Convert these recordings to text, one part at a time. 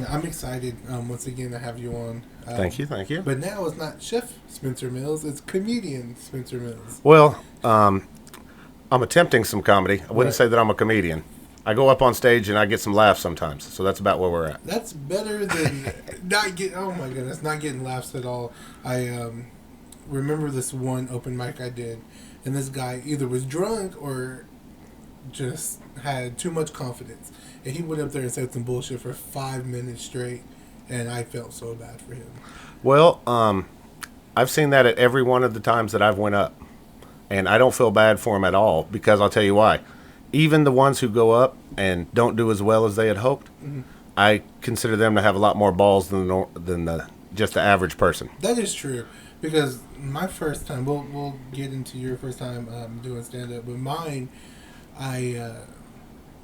I'm excited once again to have you on. Thank you, thank you. But now it's not Chef Spencer Mills, it's comedian Spencer Mills. Well, I'm attempting some comedy. I wouldn't Right. say that I'm a comedian. I go up on stage and I get some laughs sometimes, so that's about where we're at. That's better than not get. Oh my goodness, not getting laughs at all. I remember this one open mic I did, and this guy either was drunk or just had too much confidence, and he went up there and said some bullshit for 5 minutes straight, and I felt so bad for him. Well, I've seen that at every one of the times that I've went up, and I don't feel bad for them at all because I'll tell you why. Even the ones who go up and don't do as well as they had hoped, I consider them to have a lot more balls than just the average person. That is true, because my first time, we'll get into your first time doing stand up, but mine, I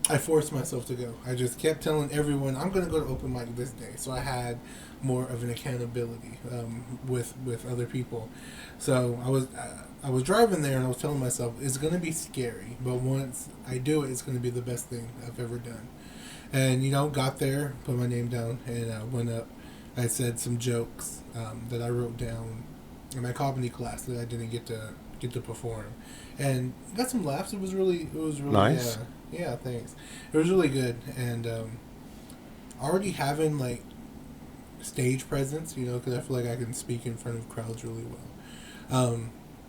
I forced myself to go. I just kept telling everyone I'm going to go to open mic this day, so I had more of an accountability with other people. So I was driving there and I was telling myself it's going to be scary, but once I do it, it's going to be the best thing I've ever done. And got there, put my name down, and went up. I said some jokes that I wrote down in my comedy class that I didn't get to perform, and got some laughs. It was really Nice. yeah, thanks. It was really good, and already having like stage presence, because I feel like I can speak in front of crowds really well.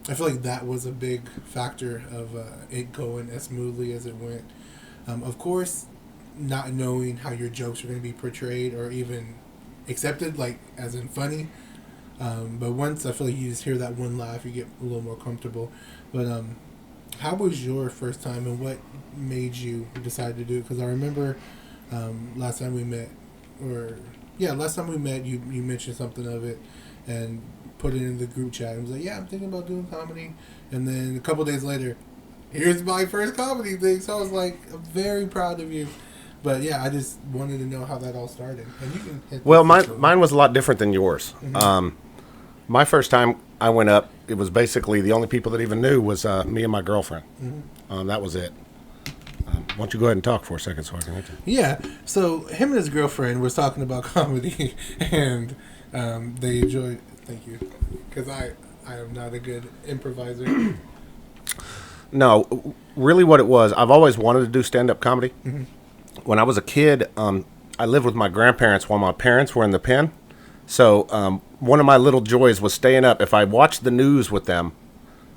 I feel like that was a big factor of it going as smoothly as it went. Of course, not knowing how your jokes are going to be portrayed or even accepted, like as in funny. But once I feel like you just hear that one laugh, you get a little more comfortable. But how was your first time, and what made you decide to do it? Because I remember last time we met, you mentioned something of it and put it in the group chat. And was like, yeah, I'm thinking about doing comedy. And then a couple days later, here's my first comedy thing. So I was like, I'm very proud of you. But yeah, I just wanted to know how that all started. And you can hit Well, this mine was a lot different than yours. My first time I went up, it was basically the only people that even knew was me and my girlfriend. That was it. Why don't you go ahead and talk for a second so I can hit you? Yeah. So him and his girlfriend was talking about comedy, and they enjoyed. Thank you, because I am not a good improviser. No, really what it was, I've always wanted to do stand-up comedy. When I was a kid, I lived with my grandparents while my parents were in the pen. So one of my little joys was staying up. If I watched the news with them,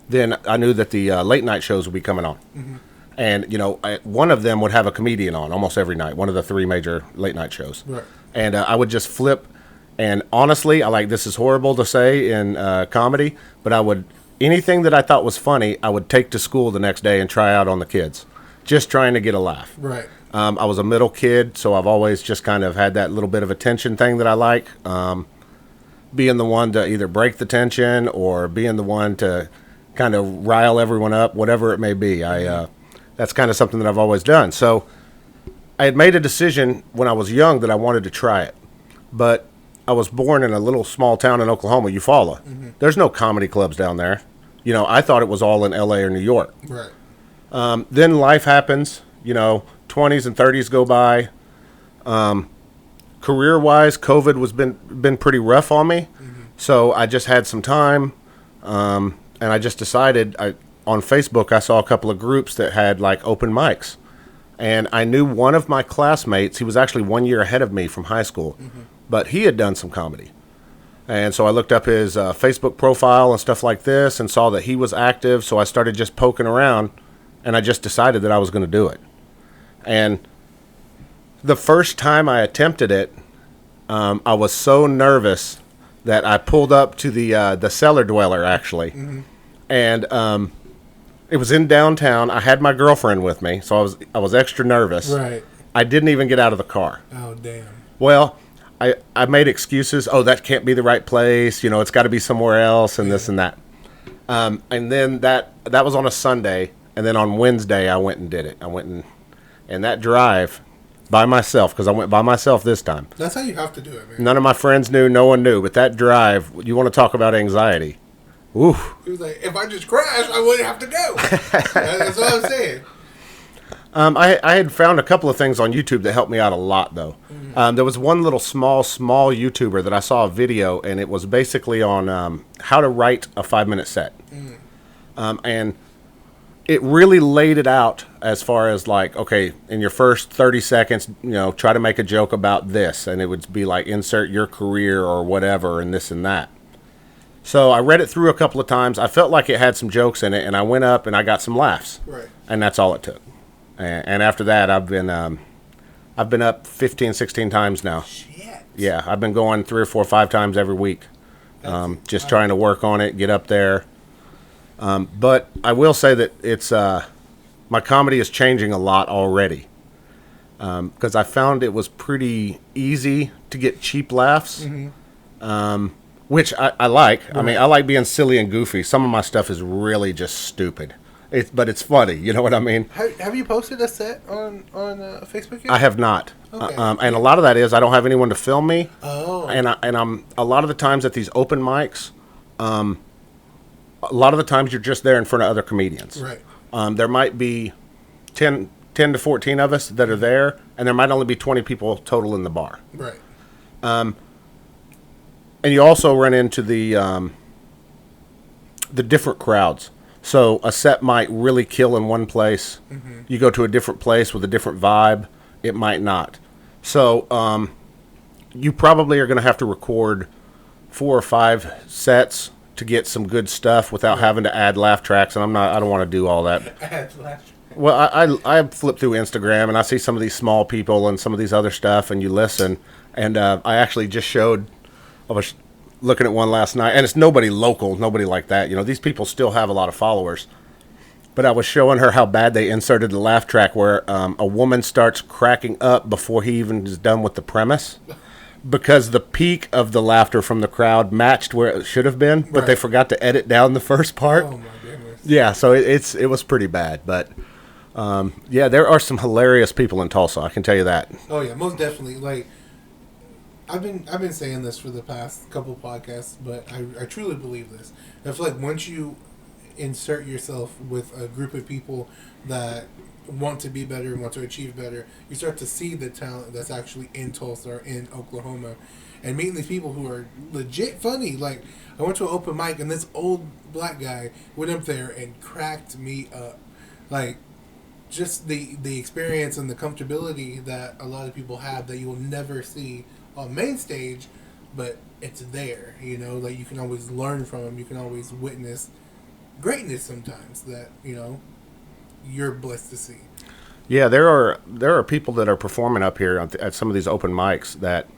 then I knew that the late night shows would be coming on. And, one of them would have a comedian on almost every night, one of the three major late night shows. Right. And I would just flip. And honestly, this is horrible to say in comedy, but anything that I thought was funny, I would take to school the next day and try out on the kids, just trying to get a laugh. Right. I was a middle kid, so I've always just kind of had that little bit of attention thing that I like. Being the one to either break the tension or being the one to kind of rile everyone up, whatever it may be. That's kind of something that I've always done. So I had made a decision when I was young that I wanted to try it. But I was born in a little small town in Oklahoma, Eufaula. There's no comedy clubs down there. I thought it was all in L.A. or New York. Right. Then life happens, 20s and 30s go by. Career-wise, COVID was been pretty rough on me. So I just had some time, and I just decided, on Facebook, I saw a couple of groups that had like open mics. And I knew one of my classmates, he was actually 1 year ahead of me from high school, but he had done some comedy. And so I looked up his Facebook profile and stuff like this and saw that he was active. So I started just poking around, and I just decided that I was going to do it. And the first time I attempted it, I was so nervous that I pulled up to the Cellar Dweller, actually. And it was in downtown. I had my girlfriend with me, so I was extra nervous. Right. I didn't even get out of the car. Oh damn. Well, I made excuses. Oh, that can't be the right place. It's got to be somewhere else, and this and that. And then that was on a Sunday, and then on Wednesday I went and did it. I went and that drive by myself, because I went by myself this time. That's how you have to do it, man. None of my friends knew. No one knew. But that drive, you want to talk about anxiety. Oof. He was like, if I just crashed, I wouldn't have to go. That's what I'm saying. I had found a couple of things on YouTube that helped me out a lot, though. There was one little small YouTuber that I saw a video, and it was basically on how to write a 5-minute set. And it really laid it out as far as like, okay, in your first 30 seconds, try to make a joke about this, and it would be like insert your career or whatever and this and that. So I read it through a couple of times. I felt like it had some jokes in it, and I went up and I got some laughs. Right. And that's all it took. And after that, I've been up 15, 16 times now. Shit. Yeah, I've been going 3 or 4 or 5 times every week. Just trying to work on it, get up there. But I will say that it's my comedy is changing a lot already. Because I found it was pretty easy to get cheap laughs. Which I like. Right. I mean, I like being silly and goofy. Some of my stuff is really just stupid. But it's funny. You know what I mean? Have you posted a set on Facebook yet? I have not. Okay. And a lot of that is I don't have anyone to film me. Oh. And I'm a lot of the times at these open mics, a lot of the times you're just there in front of other comedians. Right. There might be 10 to 14 of us that are there, and there might only be 20 people total in the bar. Right. And you also run into the different crowds. So a set might really kill in one place. Mm-hmm. You go to a different place with a different vibe, it might not. So you probably are going to have to record 4 or 5 sets to get some good stuff without having to add laugh tracks. And I don't want to do all that. Add laugh tracks. Well, I flip through Instagram and I see some of these small people and some of these other stuff, and you listen. And I actually just showed. I was looking at one last night, and it's nobody local, nobody like that. These people still have a lot of followers. But I was showing her how bad they inserted the laugh track where a woman starts cracking up before he even is done with the premise. Because the peak of the laughter from the crowd matched where it should have been, but they forgot to edit down the first part. Oh, my goodness. Yeah, so it was pretty bad. But, yeah, there are some hilarious people in Tulsa, I can tell you that. Oh, yeah, most definitely. Like, I've been saying this for the past couple podcasts, but I truly believe this. I feel like once you insert yourself with a group of people that want to be better and want to achieve better, you start to see the talent that's actually in Tulsa or in Oklahoma, and meeting these people who are legit funny. Like, I went to an open mic and this old black guy went up there and cracked me up. Like, just the experience and the comfortability that a lot of people have that you will never see on main stage, but it's there. Like, you can always learn from them. You can always witness greatness sometimes that you're blessed to see. Yeah, there are people that are performing up here at some of these open mics that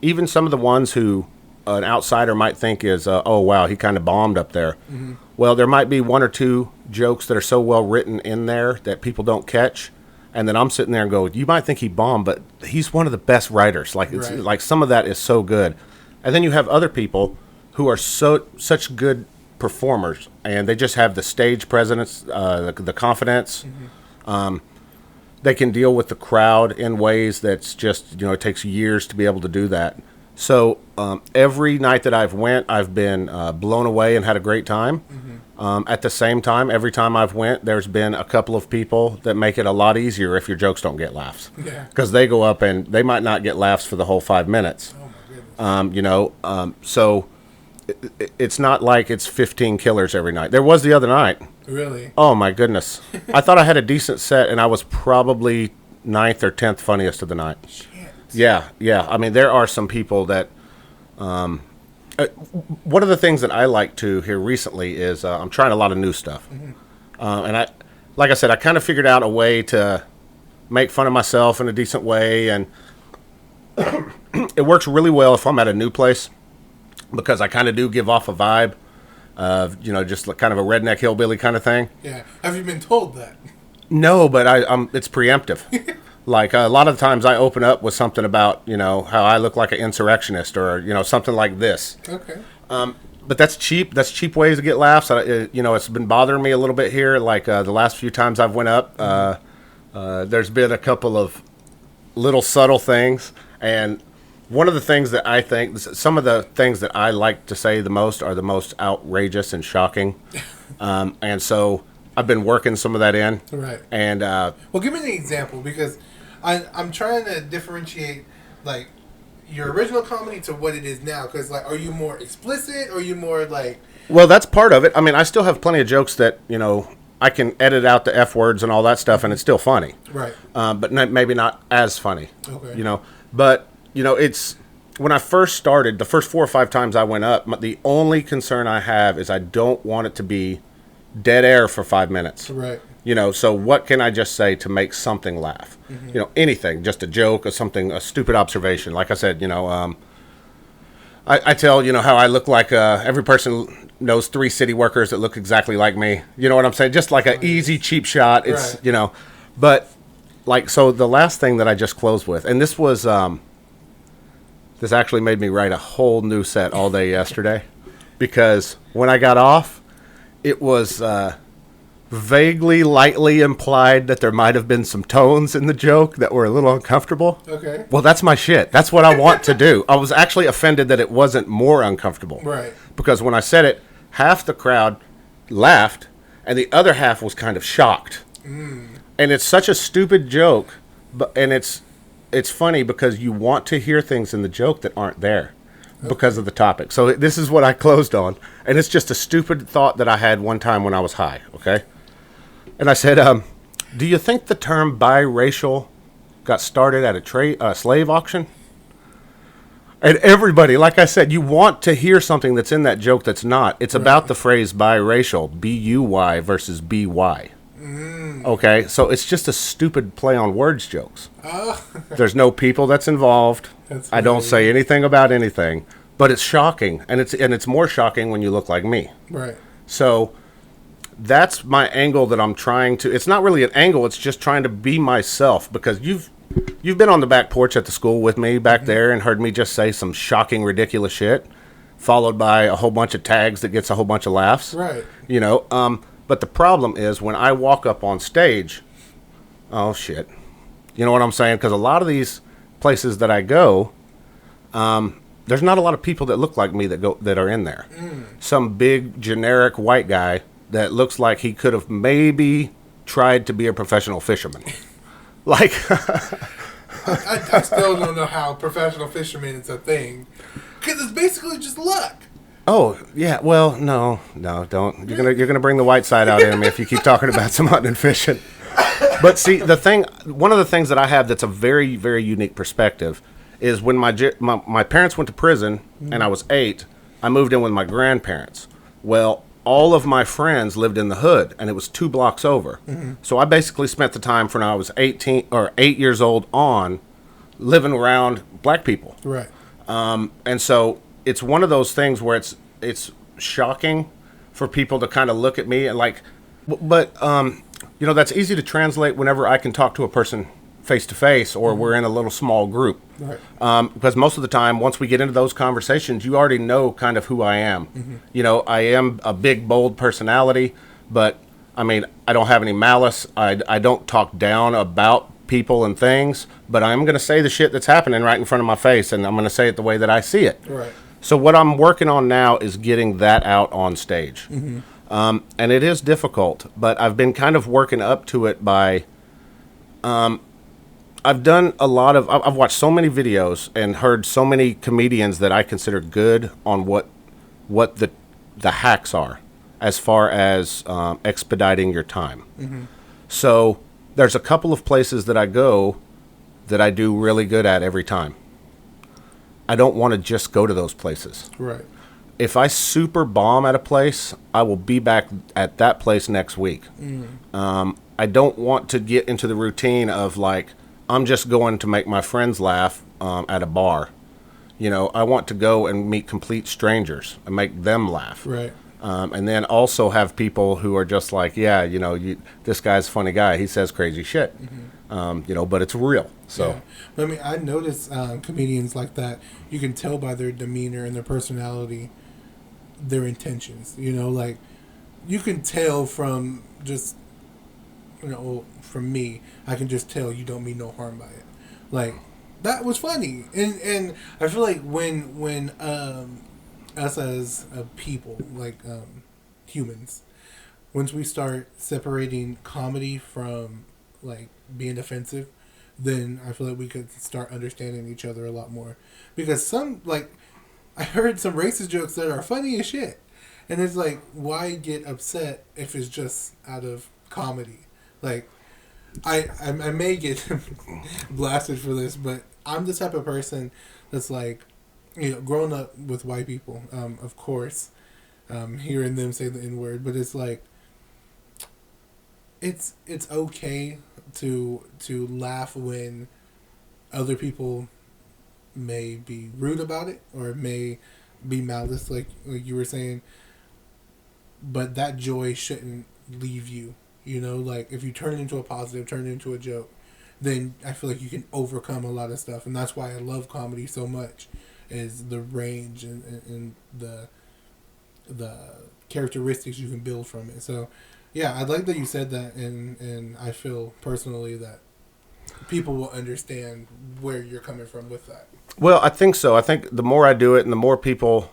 even some of the ones who an outsider might think is, oh wow, he kind of bombed up there. Mm-hmm. Well, there might be 1 or 2 jokes that are so well written in there that people don't catch. And then I'm sitting there and go, you might think he bombed, but he's one of the best writers. Like, it's right. Like some of that is so good. And then you have other people who are such good performers, and they just have the stage presence, the confidence. Mm-hmm. They can deal with the crowd in ways that's just, it takes years to be able to do that. So every night that I've went, I've been blown away and had a great time. Mm-hmm. At the same time, every time I've went, there's been a couple of people that make it a lot easier if your jokes don't get laughs. Yeah. Because they go up and they might not get laughs for the whole 5 minutes. Oh, my goodness. So it's not like it's 15 killers every night. There was the other night. Really? Oh, my goodness. I thought I had a decent set, and I was probably 9th or 10th funniest of the night. Shit. Yeah. I mean, there are some people that... one of the things that I like to here recently is I'm trying a lot of new stuff. Mm-hmm. And like I said, I kind of figured out a way to make fun of myself in a decent way, and it works really well if I'm at a new place, because I kind of do give off a vibe of, just like kind of a redneck hillbilly kind of thing. Yeah. Have you been told that? No, but it's preemptive. Like, a lot of the times I open up with something about, how I look like an insurrectionist or, something like this. Okay. But that's cheap. That's cheap ways to get laughs. It's been bothering me a little bit here. Like, the last few times I've went up, there's been a couple of little subtle things. And one of the things that I think, some of the things that I like to say the most are the most outrageous and shocking. And so I've been working some of that in. Right. And well, give me an example because I'm trying to differentiate like your original comedy to what it is now. Because like, are you more explicit or are you more like? Well, that's part of it. I mean, I still have plenty of jokes that I can edit out the F words and all that stuff, and it's still funny. Right. But maybe not as funny. Okay. But it's when I first started, the first 4 or 5 times I went up, the only concern I have is I don't want it to be dead air for 5 minutes. Right. So what can I just say to make something laugh? Mm-hmm. Anything, just a joke or something, a stupid observation. Like I said, I tell, how I look like every person knows 3 city workers that look exactly like me. You know what I'm saying? Just like an easy, cheap shot. It's, right. But, like, so the last thing that I just closed with, and this was, this actually made me write a whole new set all day yesterday. Because when I got off, it was vaguely, lightly implied that there might have been some tones in the joke that were a little uncomfortable. Okay. Well, that's my shit. That's what I want to do. I was actually offended that it wasn't more uncomfortable. Right. Because when I said it, half the crowd laughed, and the other half was kind of shocked. Mm. And it's such a stupid joke, and it's funny because you want to hear things in the joke that aren't there. Because of the topic. So this is what I closed on. And it's just a stupid thought that I had one time when I was high, okay? And I said, do you think the term biracial got started at a slave auction? And everybody, like I said, you want to hear something that's in that joke that's not. It's about the phrase biracial, B-U-Y versus B-Y. Mm. Okay? So it's just a stupid play on words jokes. There's no people that's involved. I don't say anything about anything, but it's shocking, and it's more shocking when you look like me. Right. So that's my angle that I'm trying to. It's not really an angle. It's just trying to be myself because you've been on the back porch at the school with me back there and heard me just say some shocking, ridiculous shit, followed by a whole bunch of tags that gets a whole bunch of laughs. Right. But the problem is when I walk up on stage. Oh shit. You know what I'm saying? Because a lot of these places that I go, there's not a lot of people that look like me that are in there. Mm. Some big generic white guy that looks like he could have maybe tried to be a professional fisherman. Like, I still don't know how professional fisherman is a thing, because it's basically just luck. Oh yeah, well no, don't. You're gonna bring the white side out in me if you keep talking about some hunting and fishing. But see, one of the things that I have that's a very, very unique perspective is when my parents went to prison and I was 8, I moved in with my grandparents. Well, all of my friends lived in the hood, and it was 2 blocks over. Mm-hmm. So I basically spent the time from when I was 8 years old on living around black people. Right. And so it's one of those things where it's shocking for people to kind of look at me and like, but that's easy to translate whenever I can talk to a person face to face or we're in a little small group. Right. Because most of the time, once we get into those conversations, you already know kind of who I am. Mm-hmm. I am a big, bold personality, but I mean, I don't have any malice. I don't talk down about people and things, but I'm going to say the shit that's happening right in front of my face, and I'm going to say it the way that I see it. Right. So what I'm working on now is getting that out on stage. Mm-hmm. And it is difficult, but I've been kind of working up to it by, I've watched so many videos and heard so many comedians that I consider good on what the hacks are as far as expediting your time. Mm-hmm. So there's a couple of places that I go that I do really good at every time. I don't want to just go to those places. Right. If I super bomb at a place, I will be back at that place next week. Mm. I don't want to get into the routine of like, I'm just going to make my friends laugh at a bar. I want to go and meet complete strangers and make them laugh. Right. And then also have people who are just like, yeah, this guy's a funny guy. He says crazy shit. Mm-hmm. But it's real. So, yeah. I mean, I notice comedians like that. You can tell by their demeanor and their personality, their intentions. Like you can tell from just, from me, I can just tell you don't mean no harm by it. Like that was funny, and I feel like when us as a people, like humans, once we start separating comedy from like being offensive, then I feel like we could start understanding each other a lot more. Because some like I heard some racist jokes that are funny as shit, and it's like, why get upset if it's just out of comedy? Like, I may get blasted for this, but I'm the type of person that's like, growing up with white people, of course, hearing them say the N word, but it's like, it's okay to laugh when other people may be rude about it or may be malice, like you were saying, but that joy shouldn't leave you. Like if you turn it into a positive, turn it into a joke, then I feel like you can overcome a lot of stuff, and that's why I love comedy so much, is the range and the characteristics you can build from it. So, yeah, I like that you said that, and I feel personally that people will understand where you're coming from with that. Well, I think so. I think the more I do it and the more people,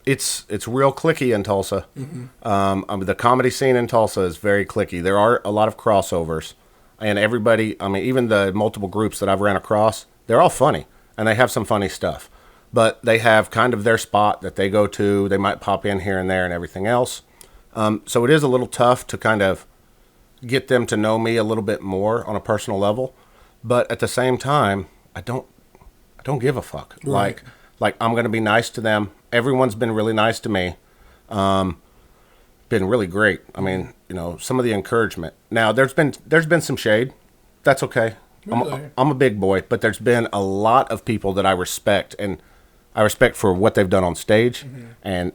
it's real cliquey in Tulsa. Mm-hmm. The comedy scene in Tulsa is very cliquey. There are a lot of crossovers, and everybody, even the multiple groups that I've ran across, they're all funny, and they have some funny stuff. But they have kind of their spot that they go to. They might pop in here and there and everything else. So it is a little tough to kind of get them to know me a little bit more on a personal level. But at the same time, I don't give a fuck. Right. Like I'm going to be nice to them. Everyone's been really nice to me. Been really great. I mean, some of the encouragement. Now there's been some shade. That's okay. Really? I'm a big boy, but there's been a lot of people that I respect, and I respect for what they've done on stage. Mm-hmm. And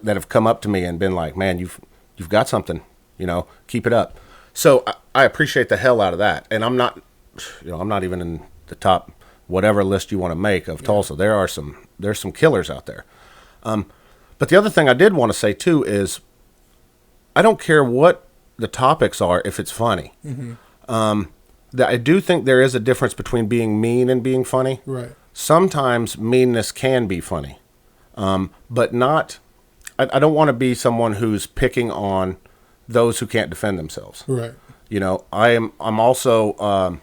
that have come up to me and been like, man, you've got something, keep it up. So I appreciate the hell out of that. And I'm not even in the top whatever list you want to make of Tulsa. There's some killers out there. But the other thing I did want to say too is I don't care what the topics are if it's funny. Mm-hmm. I do think there is a difference between being mean and being funny. Right. Sometimes meanness can be funny, but not. I don't want to be someone who's picking on those who can't defend themselves. Right. I'm also.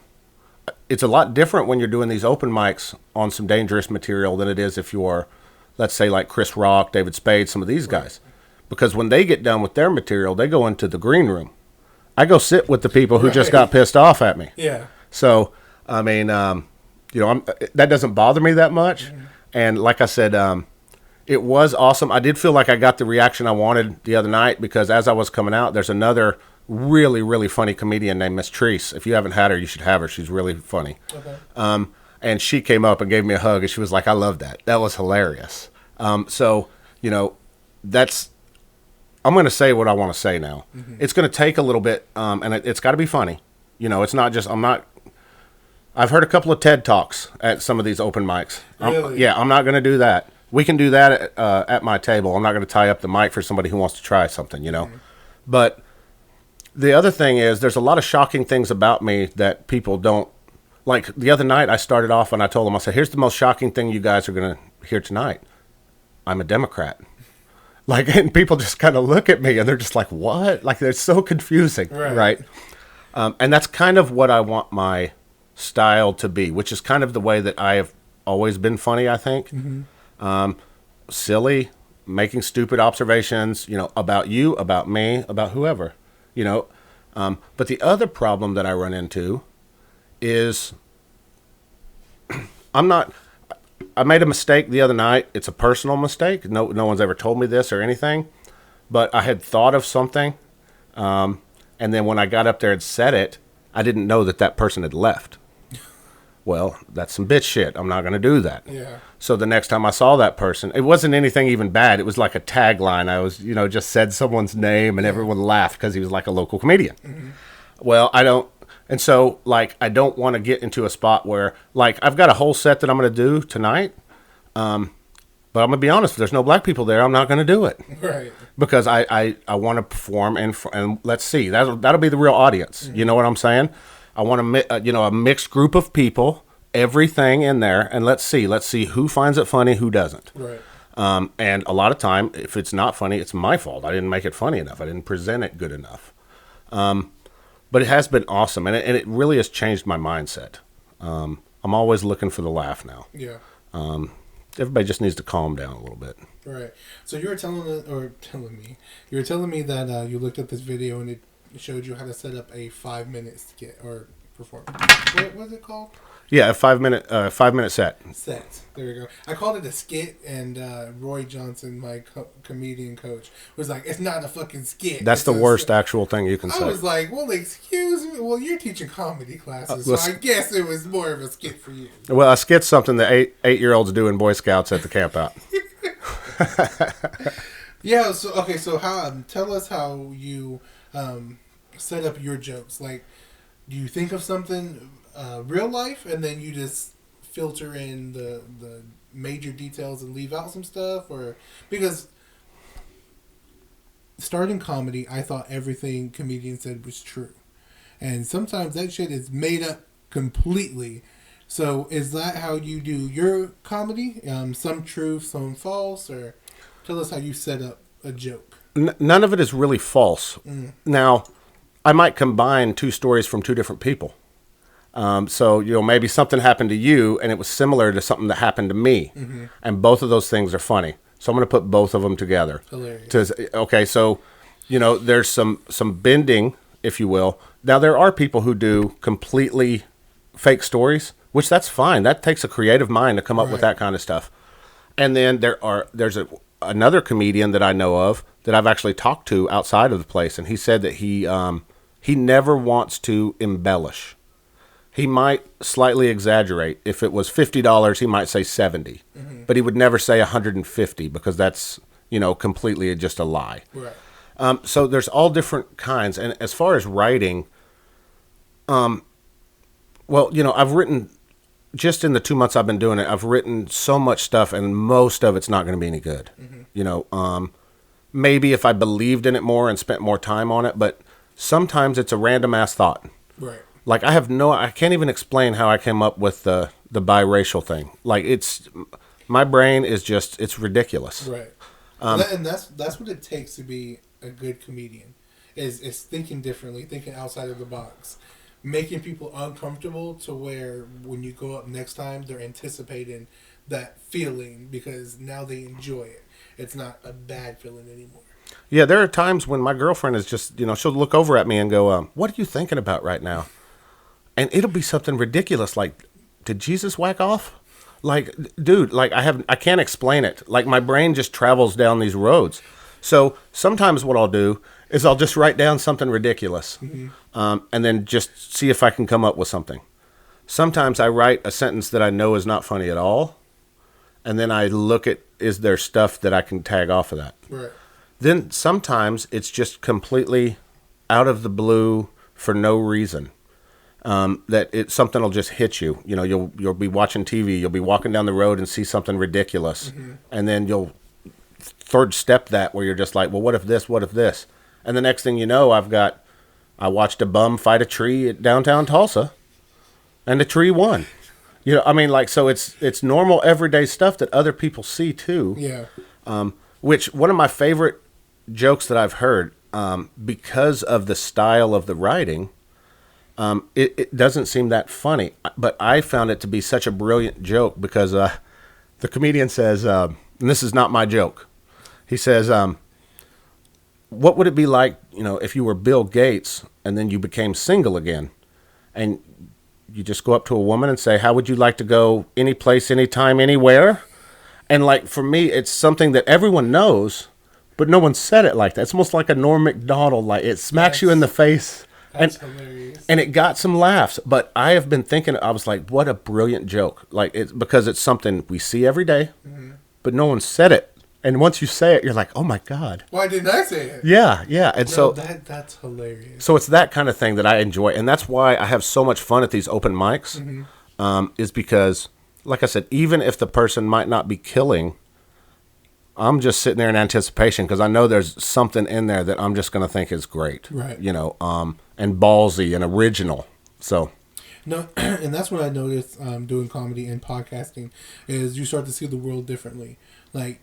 It's a lot different when you're doing these open mics on some dangerous material than it is if you're, let's say, like Chris Rock, David Spade, some of these guys, because when they get done with their material, they go into the green room. I go sit with the people who just got pissed off at me. Yeah. So, that doesn't bother me that much. Mm-hmm. And like I said, it was awesome. I did feel like I got the reaction I wanted the other night because as I was coming out, there's another really, really funny comedian named Miss Treese. If you haven't had her, you should have her. She's really funny. Okay. And she came up and gave me a hug, and she was like, I love that. That was hilarious. So, that's... I'm going to say what I want to say now. Mm-hmm. It's going to take a little bit, and it's got to be funny. It's not just, I've heard a couple of TED Talks at some of these open mics. Really? I'm not going to do that. We can do that at my table. I'm not going to tie up the mic for somebody who wants to try something, Mm-hmm. But the other thing is there's a lot of shocking things about me that people don't, like the other night I started off and I told them, I said, here's the most shocking thing you guys are going to hear tonight. I'm a Democrat. And people just kind of look at me and they're just like, what? Like, they're so confusing, right? And that's kind of what I want my style to be, which is kind of the way that I have always been funny, I think. Mm-hmm. Silly, making stupid observations, about you, about me, about whoever, But the other problem that I run into is I made a mistake the other night. It's a personal mistake. No one's ever told me this or anything, but I had thought of something, and then when I got up there and said it, I didn't know that person had left. Well, that's some bitch shit. I'm not going to do that. Yeah. So the next time I saw that person, it wasn't anything even bad. It was like a tagline. I was, just said someone's name, and everyone laughed because he was like a local comedian. Mm-hmm. Well, I don't want to get into a spot where, I've got a whole set that I'm going to do tonight, but I'm going to be honest, if there's no black people there, I'm not going to do it. Right. Because I want to perform, and let's see, that'll be the real audience. Mm-hmm. You know what I'm saying? I want a mixed group of people, everything in there, and let's see who finds it funny, who doesn't. Right. And a lot of time, if it's not funny, it's my fault. I didn't make it funny enough. I didn't present it good enough. But it has been awesome, and it really has changed my mindset. I'm always looking for the laugh now. Yeah. Everybody just needs to calm down a little bit. Right. So you were telling me that you looked at this video and it showed you how to set up a 5-minute skit or performance. What was it called? Yeah, a 5-minute set. Set. There we go. I called it a skit, and Roy Johnson, my comedian coach, was like, "It's not a fucking skit." That's the worst actual thing you can say. I was like, "Well, excuse me. Well, you're teaching comedy classes, so I guess it was more of a skit for you." Well, a skit's something that eight-year-olds do in Boy Scouts at the camp out. Yeah. So okay. So tell us how you set up your jokes. Like, do you think of something real life, and then you just filter in the major details and leave out some stuff, or because starting comedy, I thought everything comedians said was true, and sometimes that shit is made up completely. So is that how you do your comedy? Some true, some false, or tell us how you set up a joke. None of it is really false. Now, I might combine two stories from two different people. So, maybe something happened to you and it was similar to something that happened to me. Mm-hmm. And both of those things are funny. So I'm going to put both of them together. Hilarious. Okay, so, there's some bending, if you will. Now, there are people who do completely fake stories, which that's fine. That takes a creative mind to come up with that kind of stuff. And then there's another comedian that I know of that I've actually talked to outside of the place, and he said that he never wants to embellish. He might slightly exaggerate. If it was $50, he might say 70, but he would never say 150 because that's completely just a lie. Right. So there's all different kinds, and as far as writing, I've written just in the 2 months I've been doing it. I've written so much stuff, and most of it's not going to be any good. Maybe if I believed in it more and spent more time on it, but sometimes it's a random ass thought. Right. Like I can't even explain how I came up with the biracial thing. Like my brain is just, it's ridiculous. Right. And that's what it takes to be a good comedian is thinking differently, thinking outside of the box, making people uncomfortable to where when you go up next time, they're anticipating that feeling because now they enjoy it. It's not a bad feeling anymore. Yeah, there are times when my girlfriend is just, she'll look over at me and go, what are you thinking about right now? And it'll be something ridiculous like, did Jesus whack off? Like, dude, like I can't explain it. Like my brain just travels down these roads. So sometimes what I'll do is I'll just write down something ridiculous and then just see if I can come up with something. Sometimes I write a sentence that I know is not funny at all. And then I look at, is there stuff that I can tag off of that? Right. Then sometimes it's just completely out of the blue for no reason. That something will just hit you. You'll be watching TV, you'll be walking down the road and see something ridiculous, and then you'll third step that where you're just like, well, what if this? And the next thing you know, I watched a bum fight a tree at downtown Tulsa, and the tree won. So it's normal everyday stuff that other people see too. Yeah. Which one of my favorite jokes that I've heard, because of the style of the writing. It doesn't seem that funny, but I found it to be such a brilliant joke because the comedian says, and this is not my joke, he says, what would it be like, if you were Bill Gates and then you became single again, and you just go up to a woman and say, how would you like to go any place, anytime, anywhere? And like for me, it's something that everyone knows, but no one said it like that. It's almost like a Norm Macdonald, like it smacks you in the face. That's hilarious. And it got some laughs, but I have been thinking, I was like, what a brilliant joke. Like, it's because it's something we see every day, but no one said it. And once you say it, you're like, oh my God. Why didn't I say it? Yeah. And that's hilarious. So it's that kind of thing that I enjoy. And that's why I have so much fun at these open mics, is because, like I said, even if the person might not be killing, I'm just sitting there in anticipation because I know there's something in there that I'm just going to think is great. Right. And ballsy and original. So. No, and that's what I noticed doing comedy and podcasting is you start to see the world differently. Like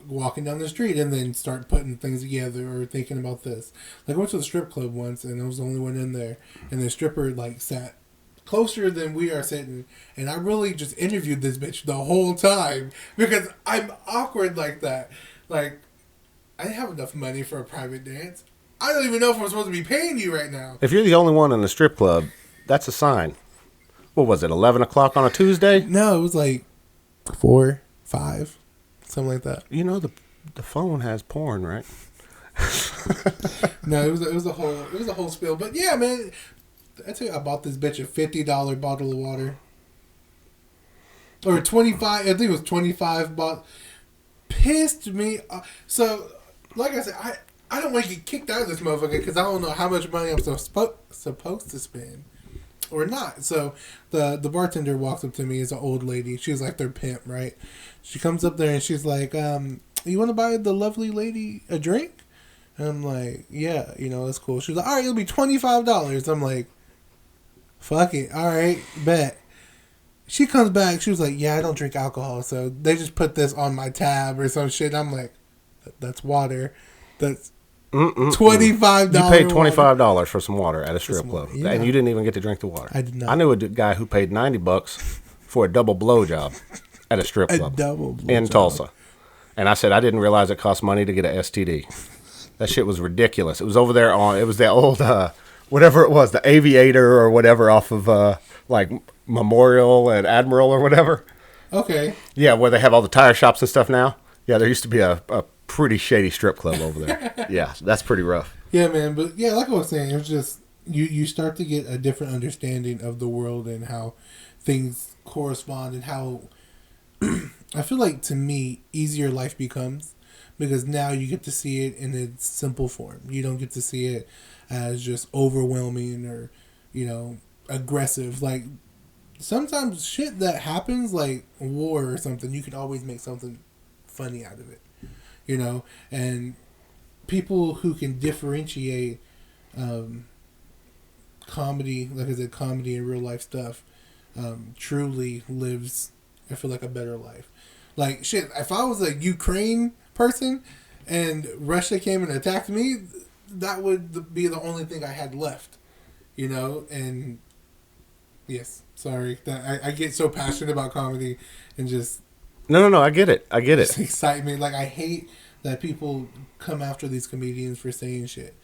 walking down the street and then start putting things together or thinking about this. Like I went to the strip club once and I was the only one in there, and the stripper like sat closer than we are sitting, and I really just interviewed this bitch the whole time because I'm awkward like that. Like I didn't have enough money for a private dance. I don't even know if I'm supposed to be paying you right now. If you're the only one in the strip club, that's a sign. What was it, 11 o'clock on a Tuesday? No, it was like 4, 5, something like that. You know, the phone has porn, right? No, it was a whole spill. But yeah, man, I tell you, I bought this bitch a $50 bottle of water, or 25. I think it was 25. Pissed me off. So, like I said, I don't want to get kicked out of this motherfucker because I don't know how much money I'm supposed to spend or not. So the bartender walks up to me. It's an old lady. She's like their pimp, right? She comes up there and she's like, you want to buy the lovely lady a drink? And I'm like, yeah, that's cool. She's like, all right, it'll be $25. I'm like, fuck it. All right, bet. She comes back. She was like, yeah, I don't drink alcohol, so they just put this on my tab or some shit. I'm like, that's water. That's $25. You paid $25 for some water at a strip club, yeah. And you didn't even get to drink the water. I did not. I knew a guy who paid $90 for a double blowjob at a strip club in Tulsa, and I said I didn't realize it cost money to get an STD. That shit was ridiculous. It was over there it was the old whatever it was, the Aviator or whatever off of like Memorial and Admiral or whatever. Okay. Yeah, where they have all the tire shops and stuff now. Yeah, there used to be a pretty shady strip club over there. Yeah, that's pretty rough. Yeah, man. But yeah, like I was saying, it's just you start to get a different understanding of the world and how things correspond and how I feel like, to me, easier life becomes because now you get to see it in its simple form. You don't get to see it as just overwhelming or, aggressive. Like, sometimes shit that happens, like war or something, you can always make something funny out of it, and people who can differentiate comedy, like I said, comedy and real life stuff, truly lives, I feel like, a better life. Like, shit, if I was a Ukraine person and Russia came and attacked me, that would be the only thing I had left, and yes, sorry that I get so passionate about comedy and just no, I get it. Just excite me. Like, I hate that people come after these comedians for saying shit.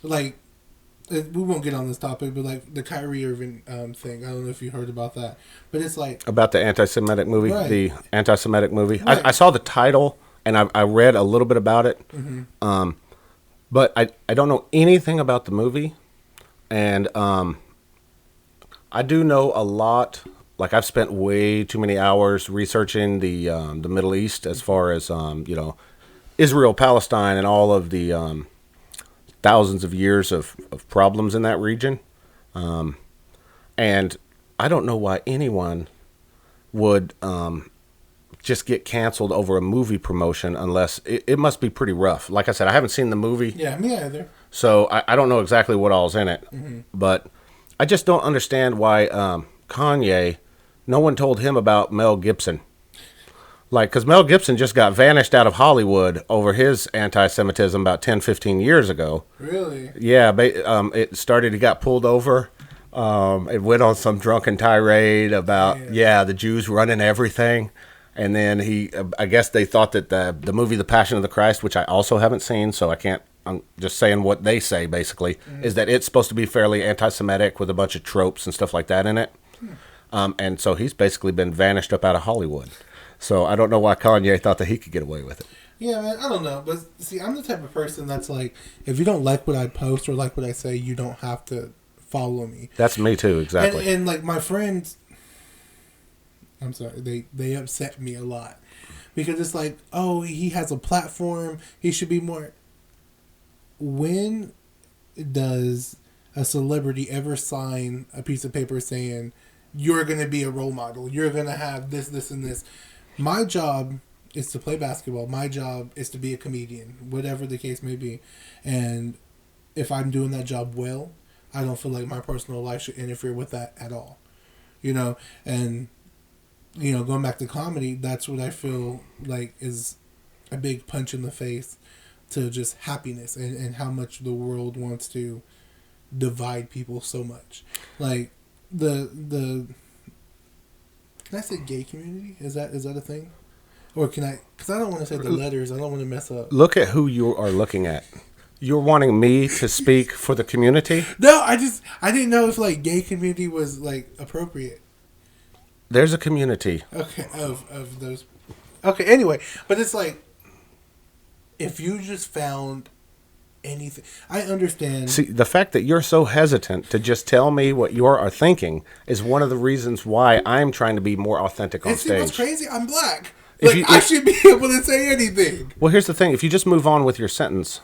Like, we won't get on this topic, but like the Kyrie Irving thing. I don't know if you heard about that, but it's like about the anti-Semitic movie. Right. The anti-Semitic movie. Right. I saw the title and I read a little bit about it, but I don't know anything about the movie, and I do know a lot. Like, I've spent way too many hours researching the Middle East as far as Israel, Palestine, and all of the thousands of years of problems in that region. And I don't know why anyone would just get canceled over a movie promotion unless it must be pretty rough. Like I said, I haven't seen the movie. Yeah, me either. So I don't know exactly what all's in it. But I just don't understand why Kanye, no one told him about Mel Gibson. Like, because Mel Gibson just got vanished out of Hollywood over his anti-Semitism about 10, 15 years ago. Really? Yeah, it started, he got pulled over. It went on some drunken tirade about, the Jews running everything. And then I guess they thought that the movie The Passion of the Christ, which I also haven't seen, so I'm just saying what they say, basically, is that it's supposed to be fairly anti-Semitic with a bunch of tropes and stuff like that in it. And so he's basically been vanished up out of Hollywood. So I don't know why Kanye thought that he could get away with it. Yeah, man, I don't know. But see, I'm the type of person that's like, if you don't like what I post or like what I say, you don't have to follow me. That's me too, exactly. And like my friends, I'm sorry, they upset me a lot. Because it's like, oh, he has a platform, he should be more. When does a celebrity ever sign a piece of paper saying, you're going to be a role model, you're going to have this, this, and this? My job is to play basketball. My job is to be a comedian, whatever the case may be. And if I'm doing that job well, I don't feel like my personal life should interfere with that at all. And, going back to comedy, that's what I feel like is a big punch in the face to just happiness and how much the world wants to divide people so much. Like the can I say gay community? Is that a thing? Or can I? Because I don't want to say the letters. I don't want to mess up. Look at who you are looking at. You're wanting me to speak for the community? No, I didn't know if like gay community was like appropriate. There's a community. Okay, of those. Okay, anyway, but it's like if you just found anything, I understand. See, the fact that you're so hesitant to just tell me what you are thinking is one of the reasons why I'm trying to be more authentic on and see stage. what's crazy? I'm black. Like I should be able to say anything. Well, here's the thing: if you just move on with your sentence,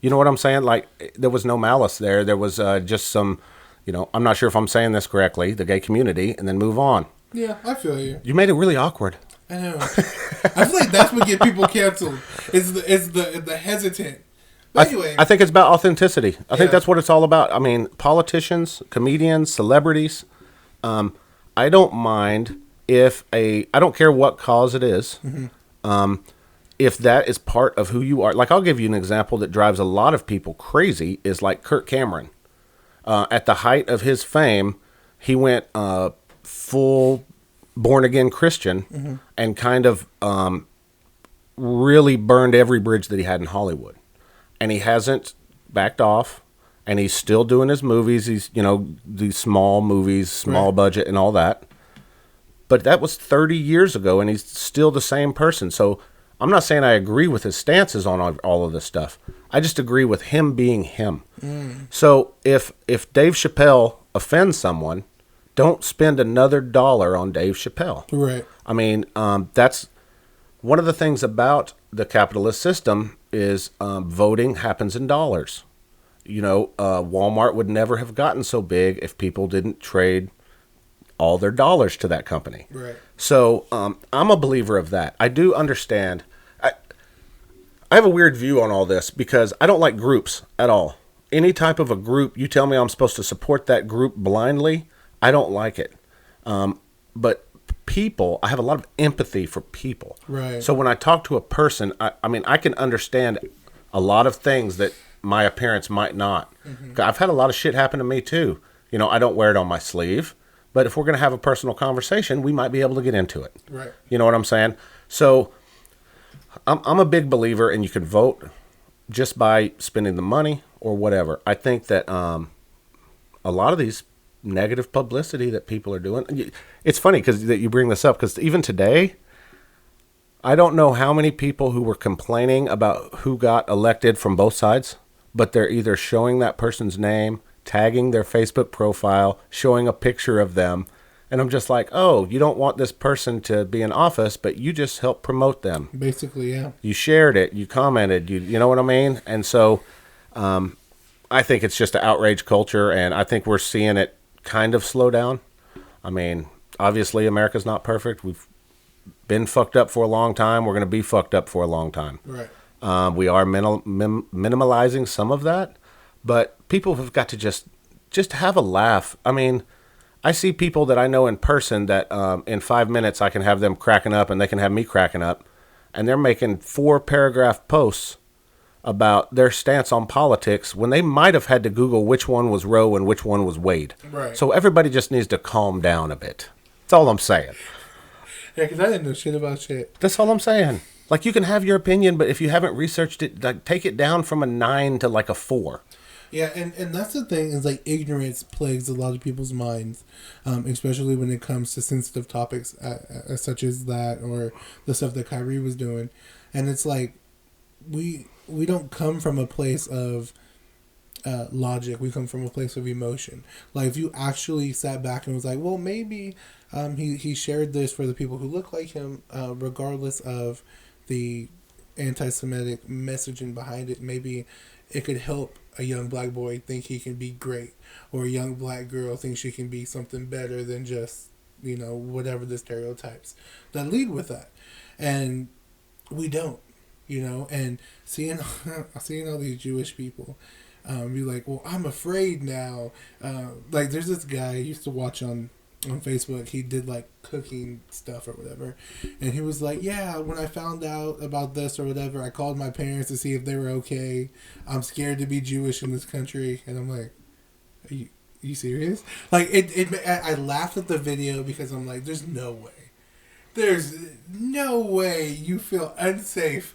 you know what I'm saying? Like there was no malice there. There was just some, I'm not sure if I'm saying this correctly. The gay community, and then move on. Yeah, I feel you. You made it really awkward. I know. I feel like that's what get people canceled. Is the hesitant. But anyway, I think it's about authenticity. I think that's what it's all about. I mean, politicians, comedians, celebrities. I don't mind if I don't care what cause it is. Mm-hmm. If that is part of who you are. Like, I'll give you an example that drives a lot of people crazy is like Kirk Cameron. At the height of his fame, he went full born-again Christian mm-hmm. and kind of really burned every bridge that he had in Hollywood. And he hasn't backed off, and he's still doing his movies. He's, these small movies, small budget and all that. But that was 30 years ago, and he's still the same person. So I'm not saying I agree with his stances on all of this stuff. I just agree with him being him. Mm. So if Dave Chappelle offends someone, don't spend another dollar on Dave Chappelle. Right. I mean, that's one of the things about the capitalist system is voting happens in dollars. Walmart would never have gotten so big if people didn't trade all their dollars to that company. Right. So I'm a believer of that. I do understand. I have a weird view on all this because I don't like groups at all. Any type of a group, you tell me I'm supposed to support that group blindly, I don't like it. But people, I have a lot of empathy for people. Right. So when I talk to a person, I can understand a lot of things that my appearance might not. Mm-hmm. I've had a lot of shit happen to me too. I don't wear it on my sleeve. But if we're going to have a personal conversation, we might be able to get into it. Right. You know what I'm saying? So I'm a big believer in you can vote just by spending the money or whatever. I think that a lot of these negative publicity that people are doing, it's funny because that you bring this up because even today, I don't know how many people who were complaining about who got elected from both sides, but they're either showing that person's name, tagging their Facebook profile, showing a picture of them. And I'm just like, oh, you don't want this person to be in office, but you just help promote them. Basically, yeah. You shared it, you commented, you know what I mean? And so I think it's just an outrage culture, and I think we're seeing it kind of slow down. I mean, obviously America's not perfect. We've been fucked up for a long time. We're going to be fucked up for a long time. Right. We are minimalizing some of that. But people have got to just have a laugh. I mean, I see people that I know in person that in 5 minutes I can have them cracking up and they can have me cracking up. And they're making 4-paragraph posts about their stance on politics when they might have had to Google which one was Roe and which one was Wade. Right. So everybody just needs to calm down a bit. That's all I'm saying. Yeah, because I didn't know shit about shit. That's all I'm saying. Like, you can have your opinion, but if you haven't researched it, like, take it down from a 9 to like a 4. Yeah, and that's the thing is like ignorance plagues a lot of people's minds, especially when it comes to sensitive topics such as that or the stuff that Kyrie was doing, and it's like we don't come from a place of logic. We come from a place of emotion. Like if you actually sat back and was like, well, maybe he shared this for the people who look like him, regardless of the anti-Semitic messaging behind it. Maybe it could help a young black boy think he can be great, or a young black girl think she can be something better than just, whatever the stereotypes that lead with that. And we don't, and seeing all these Jewish people be like, well, I'm afraid now. Like there's this guy I used to watch on on Facebook. He did like cooking stuff or whatever, and he was like, "Yeah, when I found out about this or whatever, I called my parents to see if they were okay. I'm scared to be Jewish in this country." And I'm like, "Are you serious?" Like I laughed at the video because I'm like, "There's no way. There's no way you feel unsafe."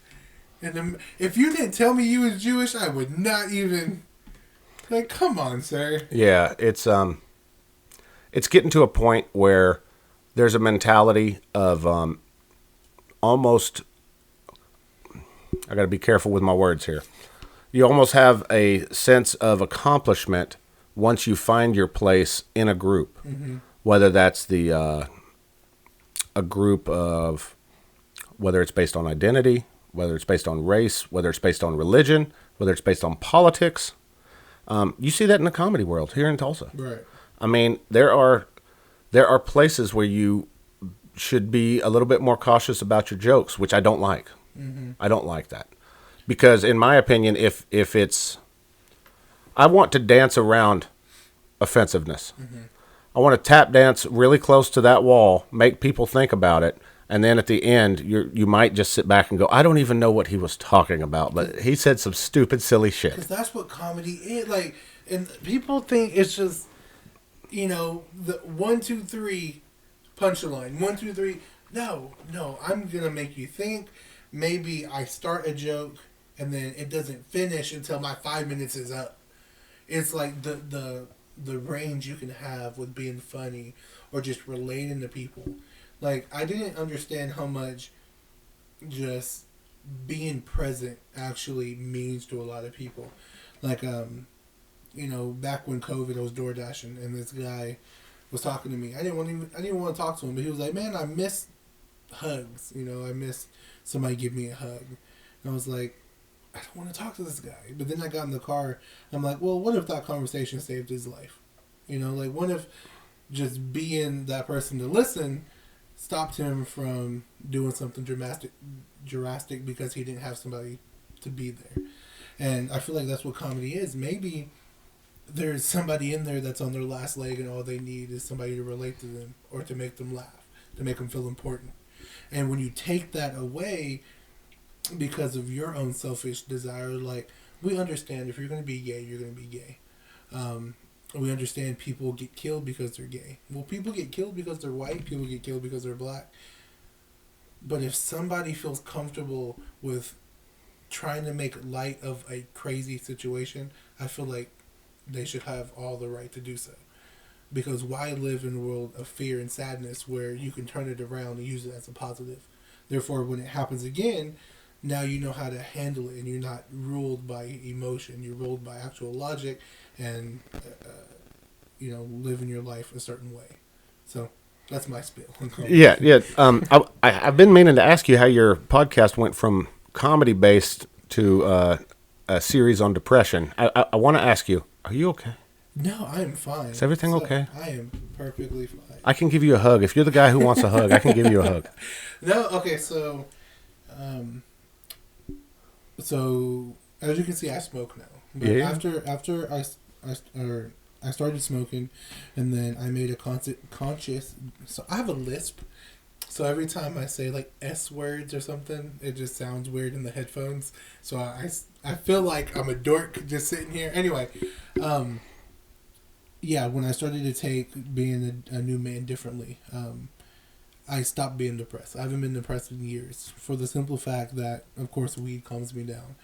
And if you didn't tell me you was Jewish, I would not even. Like, come on, sir. Yeah, it's getting to a point where there's a mentality of almost. I got to be careful with my words here. You almost have a sense of accomplishment once you find your place in a group, whether that's a group of, whether it's based on identity, whether it's based on race, whether it's based on religion, whether it's based on politics. You see that in the comedy world here in Tulsa. Right. I mean, there are places where you should be a little bit more cautious about your jokes, which I don't like. I don't like that. Because in my opinion, if it's, I want to dance around offensiveness. I want to tap dance really close to that wall, make people think about it, and then at the end, you might just sit back and go, I don't even know what he was talking about, but he said some stupid, silly shit. Because that's what comedy is. Like, and people think it's just, the 1, 2, 3 punchline. 1, 2, 3. No, I'm gonna make you think. Maybe I start a joke and then it doesn't finish until my 5 minutes is up. It's like the range you can have with being funny or just relating to people. Like, I didn't understand how much just being present actually means to a lot of people. Like, back when COVID, I was door dashing, and this guy was talking to me. I didn't want to talk to him, but he was like, "Man, I miss hugs. I miss somebody give me a hug." And I was like, I don't want to talk to this guy. But then I got in the car. I'm like, well, what if that conversation saved his life? Like, what if just being that person to listen stopped him from doing something drastic because he didn't have somebody to be there. And I feel like that's what comedy is. Maybe there's somebody in there that's on their last leg and all they need is somebody to relate to them or to make them laugh, to make them feel important. And when you take that away because of your own selfish desire, like, we understand if you're going to be gay, you're going to be gay. We understand people get killed because they're gay. Well, people get killed because they're white. People get killed because they're black. But if somebody feels comfortable with trying to make light of a crazy situation, I feel like they should have all the right to do so. Because why live in a world of fear and sadness where you can turn it around and use it as a positive? Therefore, when it happens again, now you know how to handle it and you're not ruled by emotion. You're ruled by actual logic and, living your life a certain way. So that's my spiel. Yeah. I've been meaning to ask you how your podcast went from comedy-based to a series on depression. I want to ask you, are you okay? No, I am fine. Is everything okay? I am perfectly fine. I can give you a hug. If you're the guy who wants a hug, I can give you a hug. No, okay, so as you can see, I smoke now. But yeah. After I started smoking, and then I made a conscious. So I have a lisp. So every time I say like S words or something, it just sounds weird in the headphones. So I feel like I'm a dork just sitting here. Anyway, yeah, when I started to take being a new man differently, I stopped being depressed. I haven't been depressed in years for the simple fact that, of course, weed calms me down.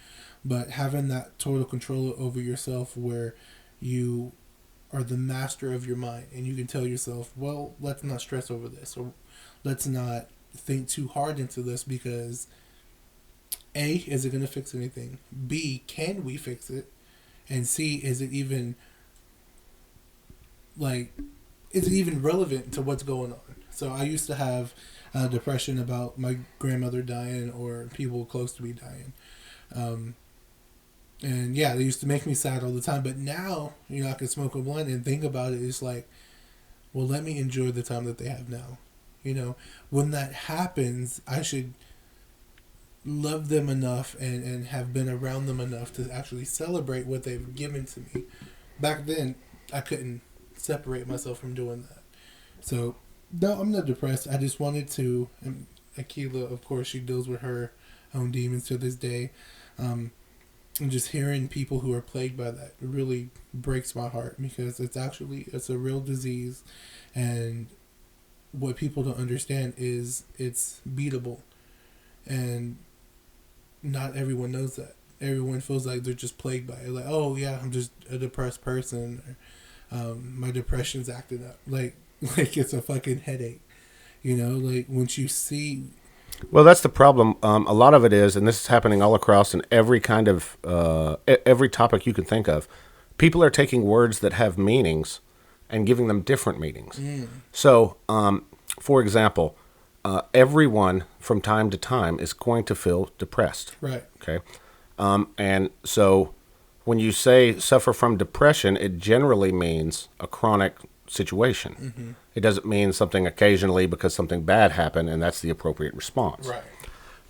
But having that total control over yourself where you are the master of your mind and you can tell yourself, well, let's not stress over this, or let's not think too hard into this because A, is it going to fix anything? B, can we fix it? And C, is it even relevant to what's going on? So I used to have depression about my grandmother dying or people close to me dying. And yeah, they used to make me sad all the time. But now, I can smoke a blunt and think about it. It's like, well, let me enjoy the time that they have now. When that happens, I should love them enough and have been around them enough to actually celebrate what they've given to me. Back then, I couldn't separate myself from doing that. So, no, I'm not depressed. I just wanted to. And Akila, of course, she deals with her own demons to this day. And just hearing people who are plagued by that really breaks my heart because it's a real disease, and what people don't understand is it's beatable, and not everyone knows that. Everyone feels like they're just plagued by it. Like, oh yeah, I'm just a depressed person. Or, my depression's acting up. Like it's a fucking headache. Like once you see. Well, that's the problem. A lot of it is, and this is happening all across in every kind of every topic you can think of. People are taking words that have meanings and giving them different meanings. So, for example, everyone from time to time is going to feel depressed. Right. Okay. And so when you say suffer from depression, it generally means a chronic situation. Mm-hmm. It doesn't mean something occasionally because something bad happened and that's the appropriate response. Right.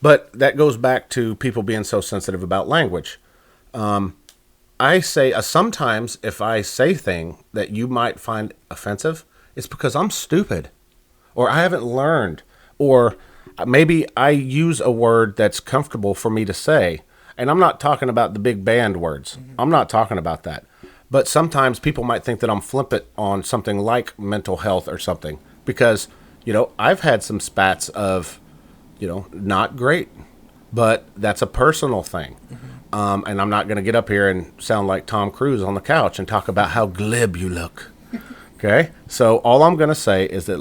But that goes back to people being so sensitive about language. I say sometimes if I say things that you might find offensive, it's because I'm stupid or I haven't learned, or maybe I use a word that's comfortable for me to say. And I'm not talking about the big band words. Mm-hmm. I'm not talking about that. But sometimes people might think that I'm flippant on something like mental health or something because, I've had some spats of, not great, but that's a personal thing. Mm-hmm. And I'm not going to get up here and sound like Tom Cruise on the couch and talk about how glib you look. Okay? So all I'm going to say is that,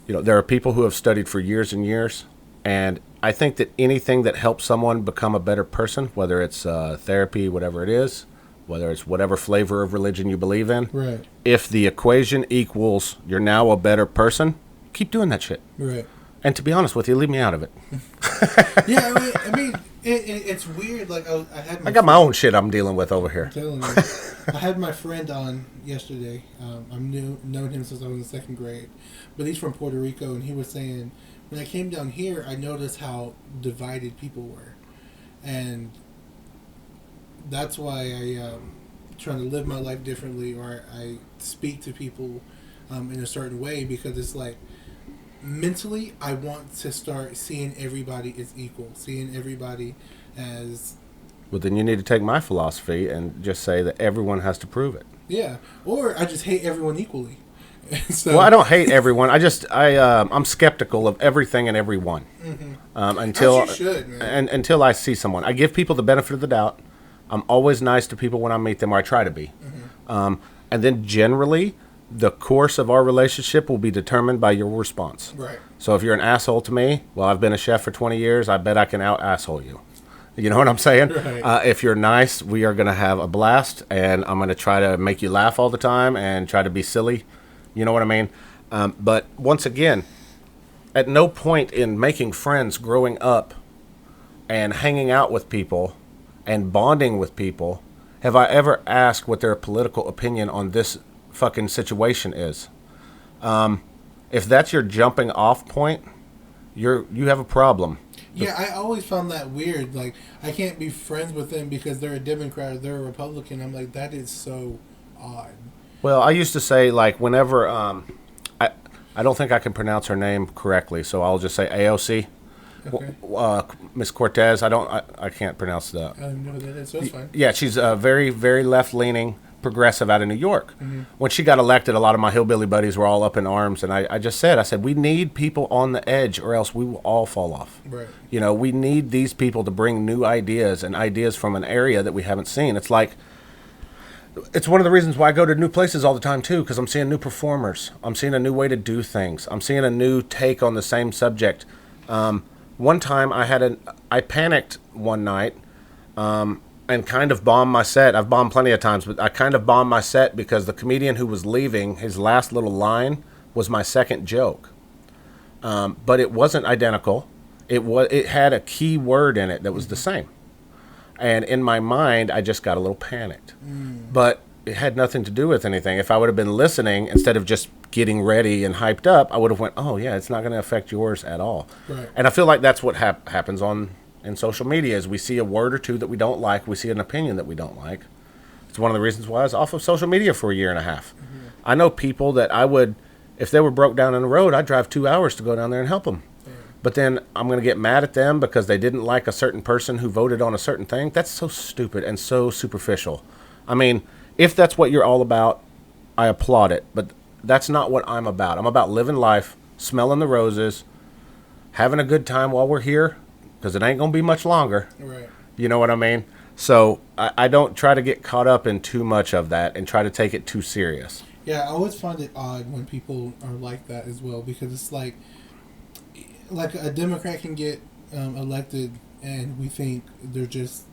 there are people who have studied for years and years, and I think that anything that helps someone become a better person, whether it's therapy, whatever it is, whether it's whatever flavor of religion you believe in, right. If the equation equals you're now a better person, keep doing that shit. Right. And to be honest with you, leave me out of it. Yeah, it's weird. Like I got my own shit I'm dealing with over here. I'm telling you, I had my friend on yesterday. I've known him since I was in second grade, but he's from Puerto Rico, and he was saying when I came down here, I noticed how divided people were, and that's why I trying to live my life differently, or I speak to people in a certain way, because it's like mentally I want to start seeing everybody as equal, seeing everybody as. Well, then you need to take my philosophy and just say that everyone has to prove it. Yeah, or I just hate everyone equally. So. Well, I don't hate everyone. I'm skeptical of everything and everyone. Mm-hmm. Until as you should, man. And until I see someone. I give people the benefit of the doubt. I'm always nice to people when I meet them, or I try to be. Mm-hmm. And then generally, the course of our relationship will be determined by your response. Right. So if you're an asshole to me, well, I've been a chef for 20 years. I bet I can out-asshole you. You know what I'm saying? Right. If you're nice, we are going to have a blast, and I'm going to try to make you laugh all the time and try to be silly. You know what I mean? But once again, at no point in making friends growing up and hanging out with people and bonding with people have I ever asked what their political opinion on this fucking situation is. If that's your jumping off point, you have a problem. Yeah, I always found that weird. Like, I can't be friends with them because they're a Democrat or they're a Republican. I'm like, that is so odd. Well, I used to say, whenever I don't think I can pronounce her name correctly, so I'll just say AOC. Okay. Miss Cortez. I can't pronounce that. I don't know who that is, so that's fine. Yeah, she's very, very left-leaning progressive out of New York. Mm-hmm. When she got elected, a lot of my hillbilly buddies were all up in arms, and I said, we need people on the edge or else we will all fall off. Right. We need these people to bring new ideas and ideas from an area that we haven't seen. It's one of the reasons why I go to new places all the time, too, because I'm seeing new performers. I'm seeing a new way to do things. I'm seeing a new take on the same subject. One time I panicked one night and kind of bombed my set. I've bombed plenty of times, but I kind of bombed my set because the comedian who was leaving, his last little line was my second joke. But it wasn't identical. It had a key word in it that was the same. And in my mind, I just got a little panicked. But it had nothing to do with anything. If I would have been listening instead of just getting ready and hyped up, I would have went, oh, yeah, it's not going to affect yours at all. Right. And I feel like that's what happens in social media is we see a word or two that we don't like. We see an opinion that we don't like. It's one of the reasons why I was off of social media for a year and a half. Mm-hmm. I know people that I would If they were broke down on the road, I'd drive 2 hours to go down there and help them. But then I'm going to get mad at them because they didn't like a certain person who voted on a certain thing. That's so stupid and so superficial. I mean, if that's what you're all about, I applaud it. But that's not what I'm about. I'm about living life, smelling the roses, having a good time while we're here, because it ain't going to be much longer. Right. You know what I mean? So I don't try to get caught up in too much of that and try to take it too serious. Yeah, I always find it odd when people are like that as well, because it's like a Democrat can get elected and we think they're just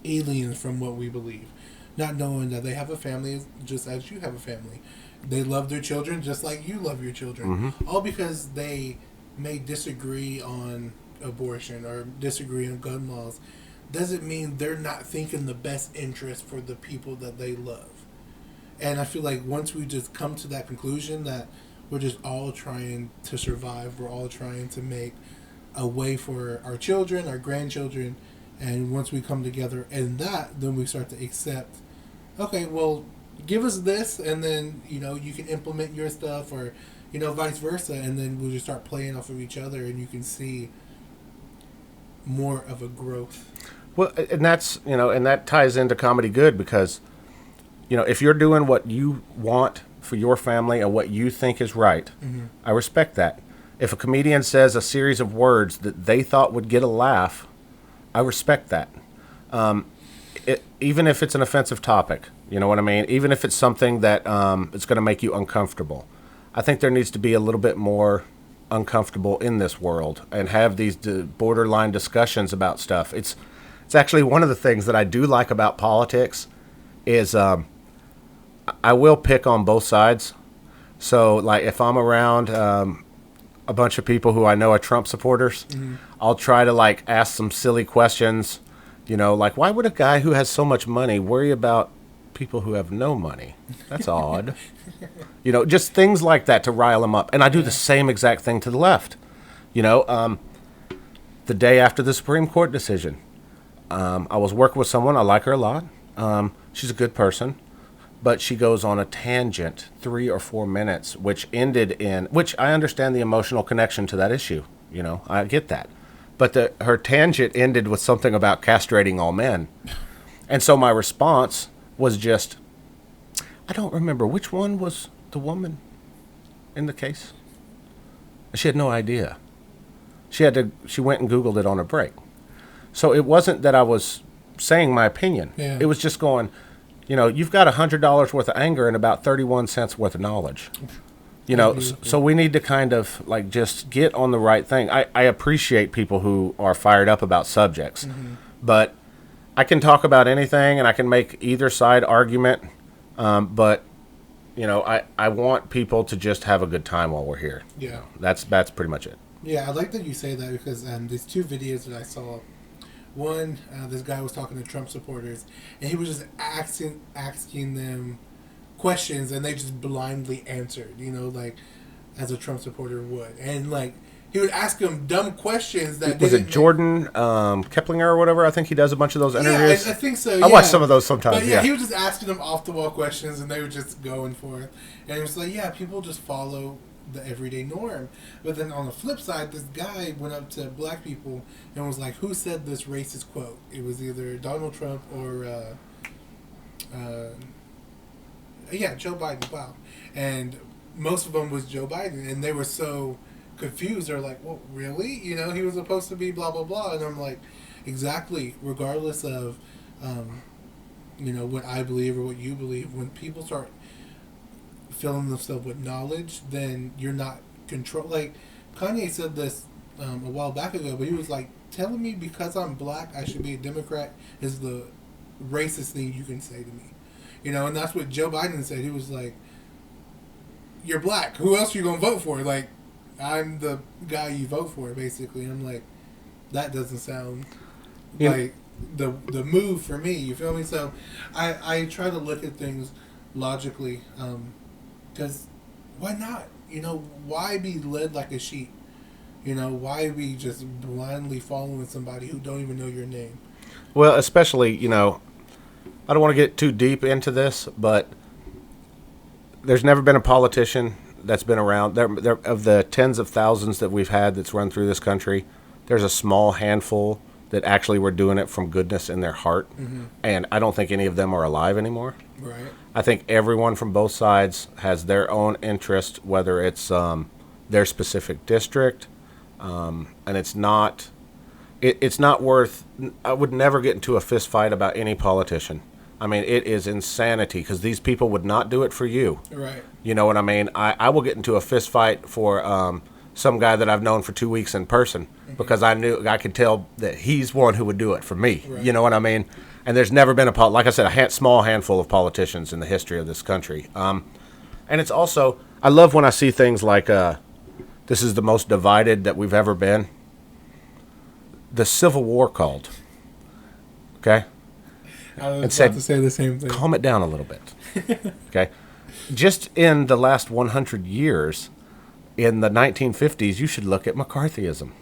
aliens from what we believe, not knowing that they have a family just as you have a family. They love their children just like you love your children. Mm-hmm. All because they may disagree on abortion or disagree on gun laws doesn't mean they're not thinking the best interest for the people that they love. And I feel like once we just come to that conclusion that we're just all trying to survive, we're all trying to make a way for our children, our grandchildren, and once we come together in that, then we start to accept, okay, well, give us this, and then, you can implement your stuff, or, vice versa, and then we'll just start playing off of each other, and you can see more of a growth. Well, and that's, and that ties into Comedy Good because, if you're doing what you want for your family and what you think is right, Mm-hmm. I respect that. If a comedian says a series of words that they thought would get a laugh, I respect that. Even if it's an offensive topic, you know what I mean? Even if it's something that it's going to make you uncomfortable. I think there needs to be a little bit more uncomfortable in this world and have these borderline discussions about stuff. It's actually one of the things that I do like about politics is I will pick on both sides. So, like, if I'm around a bunch of people who I know are Trump supporters, Mm-hmm. I'll try to, like, ask some silly questions. Like, why would a guy who has so much money worry about people who have no money? That's odd. Just things like that to rile them up. And I do the same exact thing to the left. The day after the Supreme Court decision, I was working with someone. I like her a lot. She's a good person. But she goes on a tangent, 3 or 4 minutes, which I understand the emotional connection to that issue. I get that. But her tangent ended with something about castrating all men. And so my response was just, I don't remember. Which one was the woman in the case? She had no idea. She went and Googled it on a break. So it wasn't that I was saying my opinion. Yeah. It was just going, you've got $100 worth of anger and about 31 cents worth of knowledge. So we need to kind of like just get on the right thing. I appreciate people who are fired up about subjects, Mm-hmm. but I can talk about anything and I can make either side argument. But I want people to just have a good time while we're here. Yeah. That's pretty much it. Yeah, I like that you say that because these 2 videos that I saw, one, this guy was talking to Trump supporters, and he was just asking them questions, and they just blindly answered, like as a Trump supporter would, and like he would ask them dumb questions that Was it Jordan Keplinger or whatever? I think he does a bunch of those interviews. Yeah, I think so. I watch some of those sometimes. But yeah, he was just asking them off the wall questions, and they were just going for it. And it was like, yeah, people just follow the everyday norm. But then on the flip side, this guy went up to black people and was like, "Who said this racist quote?" It was either Donald Trump or Joe Biden. Wow, and most of them was Joe Biden, and they were so confused. They're like, "Well, really? He was supposed to be blah blah blah." And I'm like, exactly. Regardless of, what I believe or what you believe, when people start filling themselves with knowledge, then you're not control. Like Kanye said this a while back ago, but he was like, telling me because I'm black I should be a Democrat is the racist thing you can say to me. And that's what Joe Biden said. He was like, you're black. Who else are you going to vote for? Like, I'm the guy you vote for, basically. And I'm like, that doesn't sound like the move for me. You feel me? So I try to look at things logically. Because why not? Why be led like a sheep? Why be just blindly following somebody who don't even know your name? Well, especially, I don't want to get too deep into this, but there's never been a politician that's been around. There of the tens of thousands that we've had that's run through this country, there's a small handful that actually were doing it from goodness in their heart, and I don't think any of them are alive anymore. Right. I think everyone from both sides has their own interest, whether it's their specific district, and it's not. It's not worth. I would never get into a fist fight about any politician. I mean, it is insanity because these people would not do it for you. Right. You know what I mean? I will get into a fist fight for some guy that I've known for 2 weeks in person because I could tell that he's one who would do it for me. Right. You know what I mean? And there's never been like I said, small handful of politicians in the history of this country. And it's also, I love when I see things like this is the most divided that we've ever been. The Civil War called. Okay? I was And about said, to say the same thing. calm it down a little bit. Okay? Just in the last 100 years, in the 1950s, you should look at McCarthyism.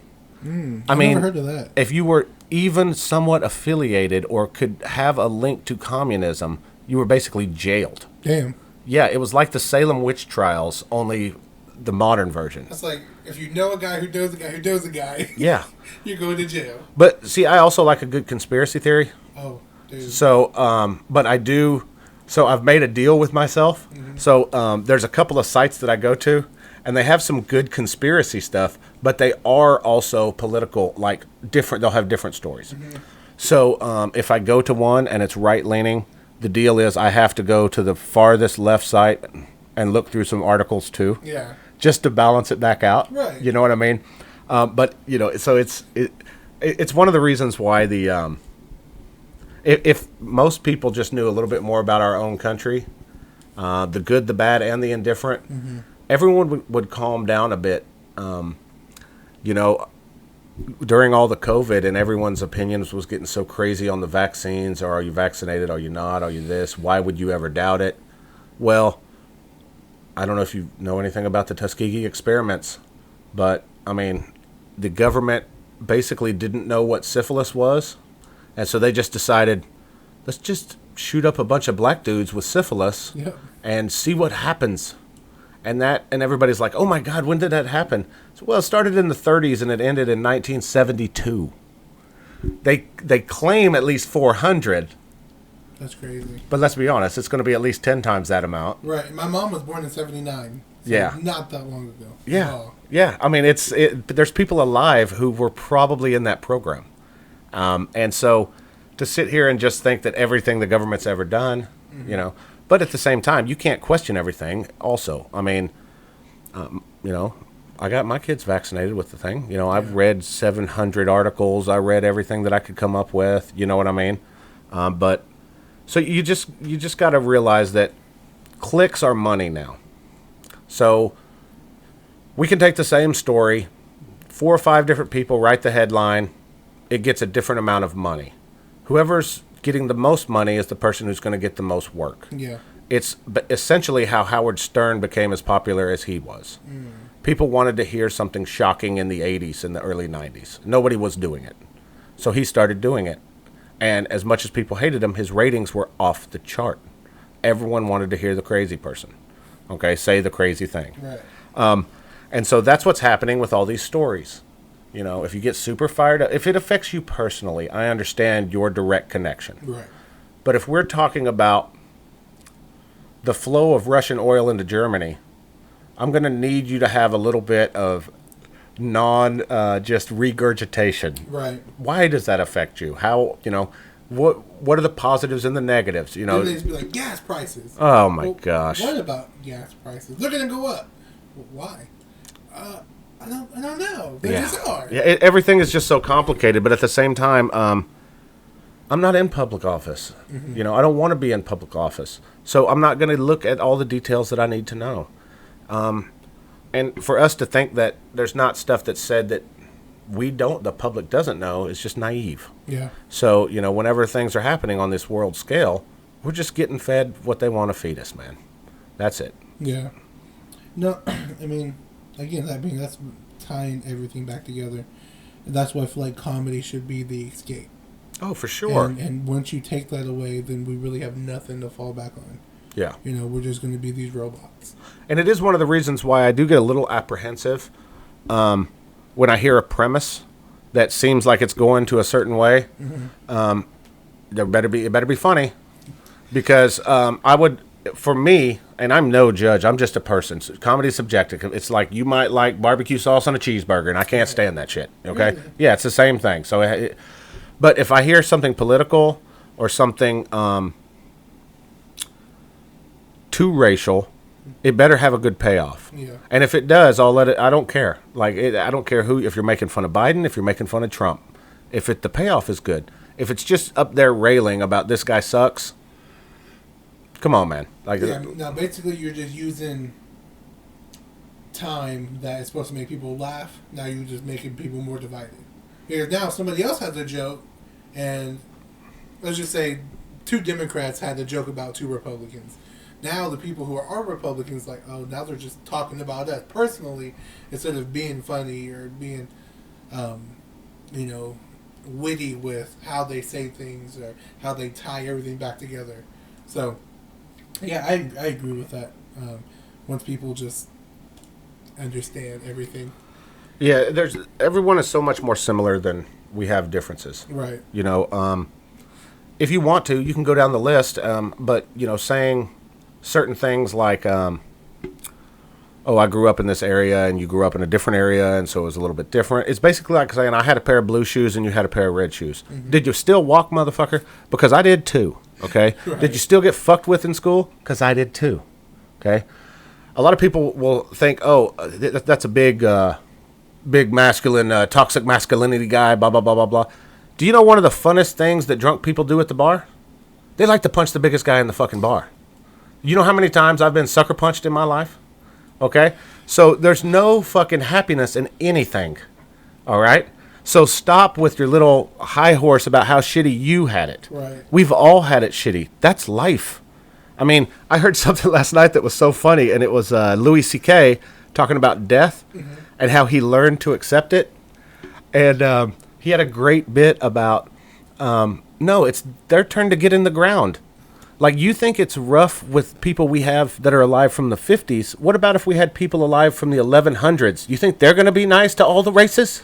I've never heard of that. If you were even somewhat affiliated or could have a link to communism, you were basically jailed. Damn. Yeah, it was like the Salem witch trials, only the modern version. That's like, if you know a guy who knows a guy who knows a guy, Yeah. you're going to jail. But see, I also like a good conspiracy theory. Oh, dude. So, but I do. So I've made a deal with myself. So there's a couple of sites that I go to, and they have some good conspiracy stuff, but they are also political, like different. They'll have different stories. So if I go to one and it's right leaning, the deal is I have to go to the farthest left site and look through some articles too. Yeah. Just to balance it back out. Right. You know what I mean? But you know, so it's one of the reasons why the if most people just knew a little bit more about our own country, the good, the bad, and the indifferent, everyone would calm down a bit. You know, during all the COVID and everyone's opinions was getting so crazy on the vaccines, or are you vaccinated, are you not, are you this, why would you ever doubt it? Well, I don't know if you know anything about the Tuskegee experiments, but, I mean, the government basically didn't know what syphilis was, and so they just decided, let's just shoot up a bunch of black dudes with syphilis Yep. and see what happens. And everybody's like, oh my God, when did that happen? So, well, it started in the 30s and it ended in 1972. They claim at least 400, That's crazy. but let's be honest, it's going to be at least 10 times that amount. Right. My mom was born in 79. So Yeah. Not that long ago. Yeah, at all. yeah. I mean, but there's people alive who were probably in that program, and so to sit here and just think that everything the government's ever done, you know, but at the same time, you can't question everything. Also, I mean, you know, I got my kids vaccinated with the thing. You know, I've read 700 articles. I read everything that I could come up with. You know what I mean? But so you just got to realize that clicks are money now. So we can take the same story, 4 or 5 different people write the headline, it gets a different amount of money. Whoever's getting the most money is the person who's going to get the most work. Yeah. It's essentially how Howard Stern became as popular as he was. People wanted to hear something shocking in the 80s and the early 90s. Nobody was doing it. So he started doing it. And as much as people hated him, his ratings were off the chart. Everyone wanted to hear the crazy person. Okay, say the crazy thing. Right. And so that's what's happening with all these stories. You know, if you get super fired up, if it affects you personally, I understand your direct connection. Right. But if we're talking about the flow of Russian oil into Germany, I'm going to need you to have a little bit of just regurgitation. Right. Why does that affect you? How, you know, what are the positives and the negatives? You know, They just be like, gas prices. oh my gosh. What about gas prices? Look at them go up. Why? I don't know. They just are. Yeah, everything is just so complicated, but at the same time, I'm not in public office. You know, I don't want to be in public office. So I'm not going to look at all the details that I need to know. And for us to think that there's not stuff that's said that the public doesn't know is just naive. Yeah. So, you know, whenever things are happening on this world scale, we're just getting fed what they want to feed us, man. That's it. Yeah. No, I mean, again, that's tying everything back together. And that's why I feel like comedy should be the escape. Oh, for sure. And once you take that away, then we really have nothing to fall back on. Yeah. You know, we're just going to be these robots. And it is one of the reasons why I do get a little apprehensive when I hear a premise that seems like it's going to a certain way. It better be funny, because I would, for me, and I'm no judge. I'm just a person. So comedy's subjective. It's like you might like barbecue sauce on a cheeseburger, and I can't stand that shit. Okay, yeah, it's the same thing. So, but if I hear something political or something too racial, it better have a good payoff. Yeah. And if it does, I'll let it. I don't care. Like I don't care who. If you're making fun of Biden, if you're making fun of Trump, if the payoff is good. If it's just up there railing about this guy sucks, come on, man. Like, now basically you're just using time that is supposed to make people laugh. Now you're just making people more divided. Because now somebody else has a joke, and let's just say 2 Democrats had a joke about 2 Republicans. Now the people who are Republicans, like, oh, now they're just talking about us personally instead of being funny or being, witty with how they say things or how they tie everything back together. So, yeah, I agree with that. Once people just understand everything. Yeah, everyone is so much more similar than we have differences. Right. You know, if you want to, you can go down the list, but, saying certain things like, oh, I grew up in this area and you grew up in a different area, and so it was a little bit different. It's basically like saying I had a pair of blue shoes and you had a pair of red shoes. Mm-hmm. Did you still walk, motherfucker? Because I did too, okay? Right. Did you still get fucked with in school? Because I did too, okay? A lot of people will think, oh, that's a big masculine, toxic masculinity guy, blah, blah, blah, blah, blah. Do you know one of the funnest things that drunk people do at the bar? They like to punch the biggest guy in the fucking bar. You know how many times I've been sucker punched in my life? Okay? So there's no fucking happiness in anything. All right? So stop with your little high horse about how shitty you had it. Right. We've all had it shitty. That's life. I mean, I heard something last night that was so funny, and it was Louis C.K. talking about death and how he learned to accept it. And he had a great bit about, no, it's their turn to get in the ground. Like, you think it's rough with people we have that are alive from the 50s. What about if we had people alive from the 1100s? You think they're going to be nice to all the races?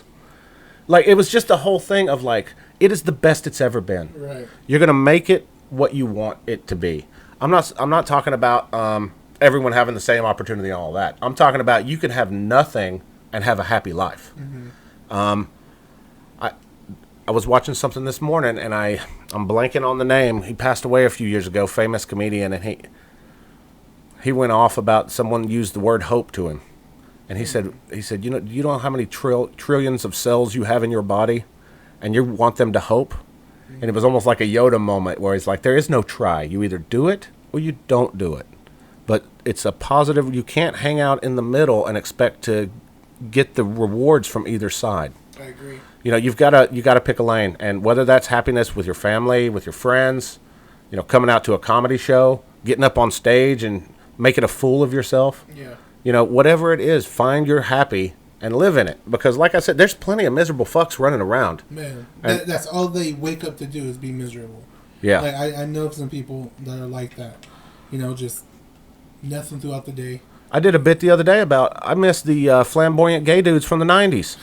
Like, it was just a whole thing of, like, it is the best it's ever been. Right. You're going to make it what you want it to be. I'm not talking about everyone having the same opportunity and all that. I'm talking about you can have nothing and have a happy life. Mm-hmm. I was watching something this morning, and I'm blanking on the name. He passed away a few years ago, famous comedian, and he went off about someone used the word hope to him. And he said, you know how many trillions of cells you have in your body, and you want them to hope? And it was almost like a Yoda moment where he's like, there is no try. You either do it or you don't do it. But it's a positive. You can't hang out in the middle and expect to get the rewards from either side. I agree. You know, you gotta pick a lane, and whether that's happiness with your family, with your friends, coming out to a comedy show, getting up on stage and making a fool of yourself. Yeah. Whatever it is, find your happy and live in it. Because, like I said, there's plenty of miserable fucks running around. Man, that's all they wake up to do is be miserable. Yeah. Like I know some people that are like that. Just nothing throughout the day. I did a bit the other day about I miss the flamboyant gay dudes from the 90s.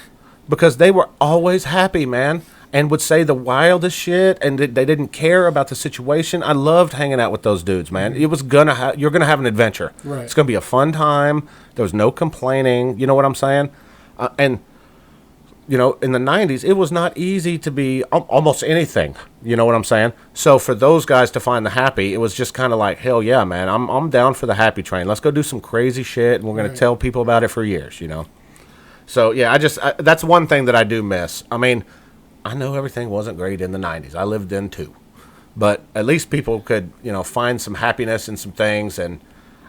Because they were always happy, man, and would say the wildest shit, and they didn't care about the situation. I loved hanging out with those dudes, man. It was you're gonna have an adventure. Right. It's gonna be a fun time. There was no complaining. You know what I'm saying? And in the 90s, it was not easy to be almost anything. You know what I'm saying? So for those guys to find the happy, it was just kind of like, hell yeah, man, I'm down for the happy train. Let's go do some crazy shit, and we're gonna tell people about it for years. So, yeah, that's one thing that I do miss. I mean, I know everything wasn't great in the 90s. I lived in too. But at least people could, find some happiness in some things and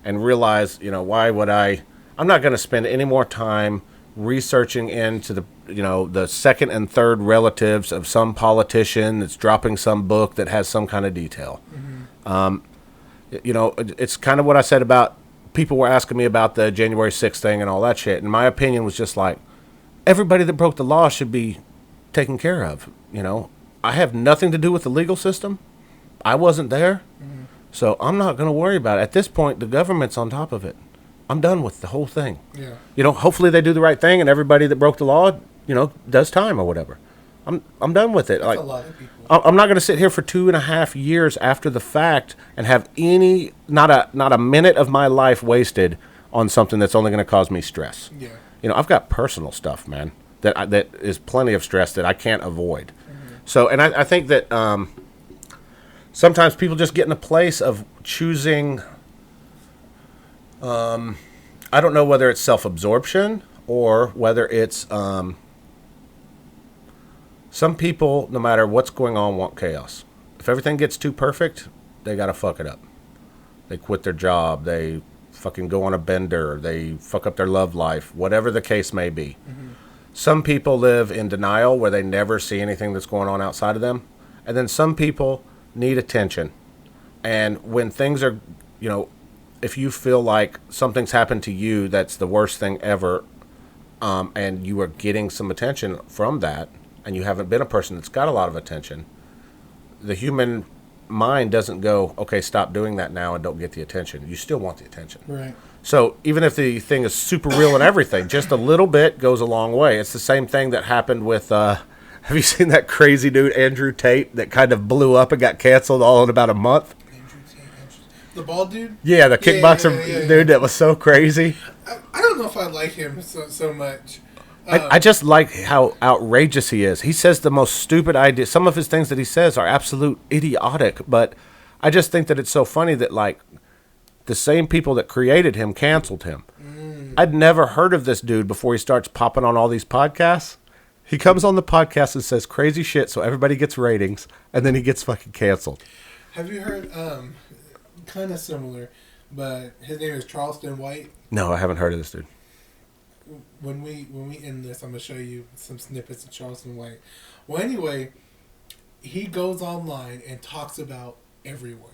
realize, why would I'm not going to spend any more time researching into the second and third relatives of some politician that's dropping some book that has some kind of detail. Mm-hmm. It's kind of what I said about people were asking me about the January 6th thing and all that shit. And my opinion was just like, everybody that broke the law should be taken care of. I have nothing to do with the legal system. I wasn't there. Mm-hmm. So I'm not going to worry about it. At this point, the government's on top of it. I'm done with the whole thing. Yeah. You know, hopefully they do the right thing and everybody that broke the law, you know, does time or whatever. I'm done with it. That's Like, a lot of people. I'm not going to sit here for 2.5 years after the fact and have not a minute of my life wasted on something that's only going to cause me stress. Yeah. You know, I've got personal stuff, man, that is plenty of stress that I can't avoid. Mm-hmm. So, and I think that sometimes people just get in a place of choosing. I don't know whether it's self-absorption or whether it's some people, no matter what's going on, want chaos. If everything gets too perfect, they gotta fuck it up. They quit their job. They fucking go on a bender. They fuck up their love life. Whatever the case may be. Mm-hmm. Some people live in denial where they never see anything that's going on outside of them. And then some people need attention. And when things are, you know, if you feel like something's happened to you that's the worst thing ever, and you are getting some attention from that, and you haven't been a person that's got a lot of attention, the human mind doesn't go, okay, stop doing that now and don't get the attention. You still want the attention. Right. So even if the thing is super real and everything, just a little bit goes a long way. It's the same thing that happened with, have you seen that crazy dude, Andrew Tate, that kind of blew up and got canceled all in about a month? Andrew Tate. The bald dude? Yeah, the kickboxer dude that was so crazy. I don't know if I like him so much. I just like how outrageous he is. He says the most stupid ideas. Some of his things that he says are absolute idiotic, but I just think that it's so funny that, like, the same people that created him canceled him. I'd never heard of this dude before he starts popping on all these podcasts. He comes on the podcast and says crazy shit so everybody gets ratings, and then he gets fucking canceled. Have you heard, kind of similar, but his name is Charleston White? No, I haven't heard of this dude. When we end this, I'm going to show you some snippets of Charleston White. Well, anyway, he goes online and talks about everyone.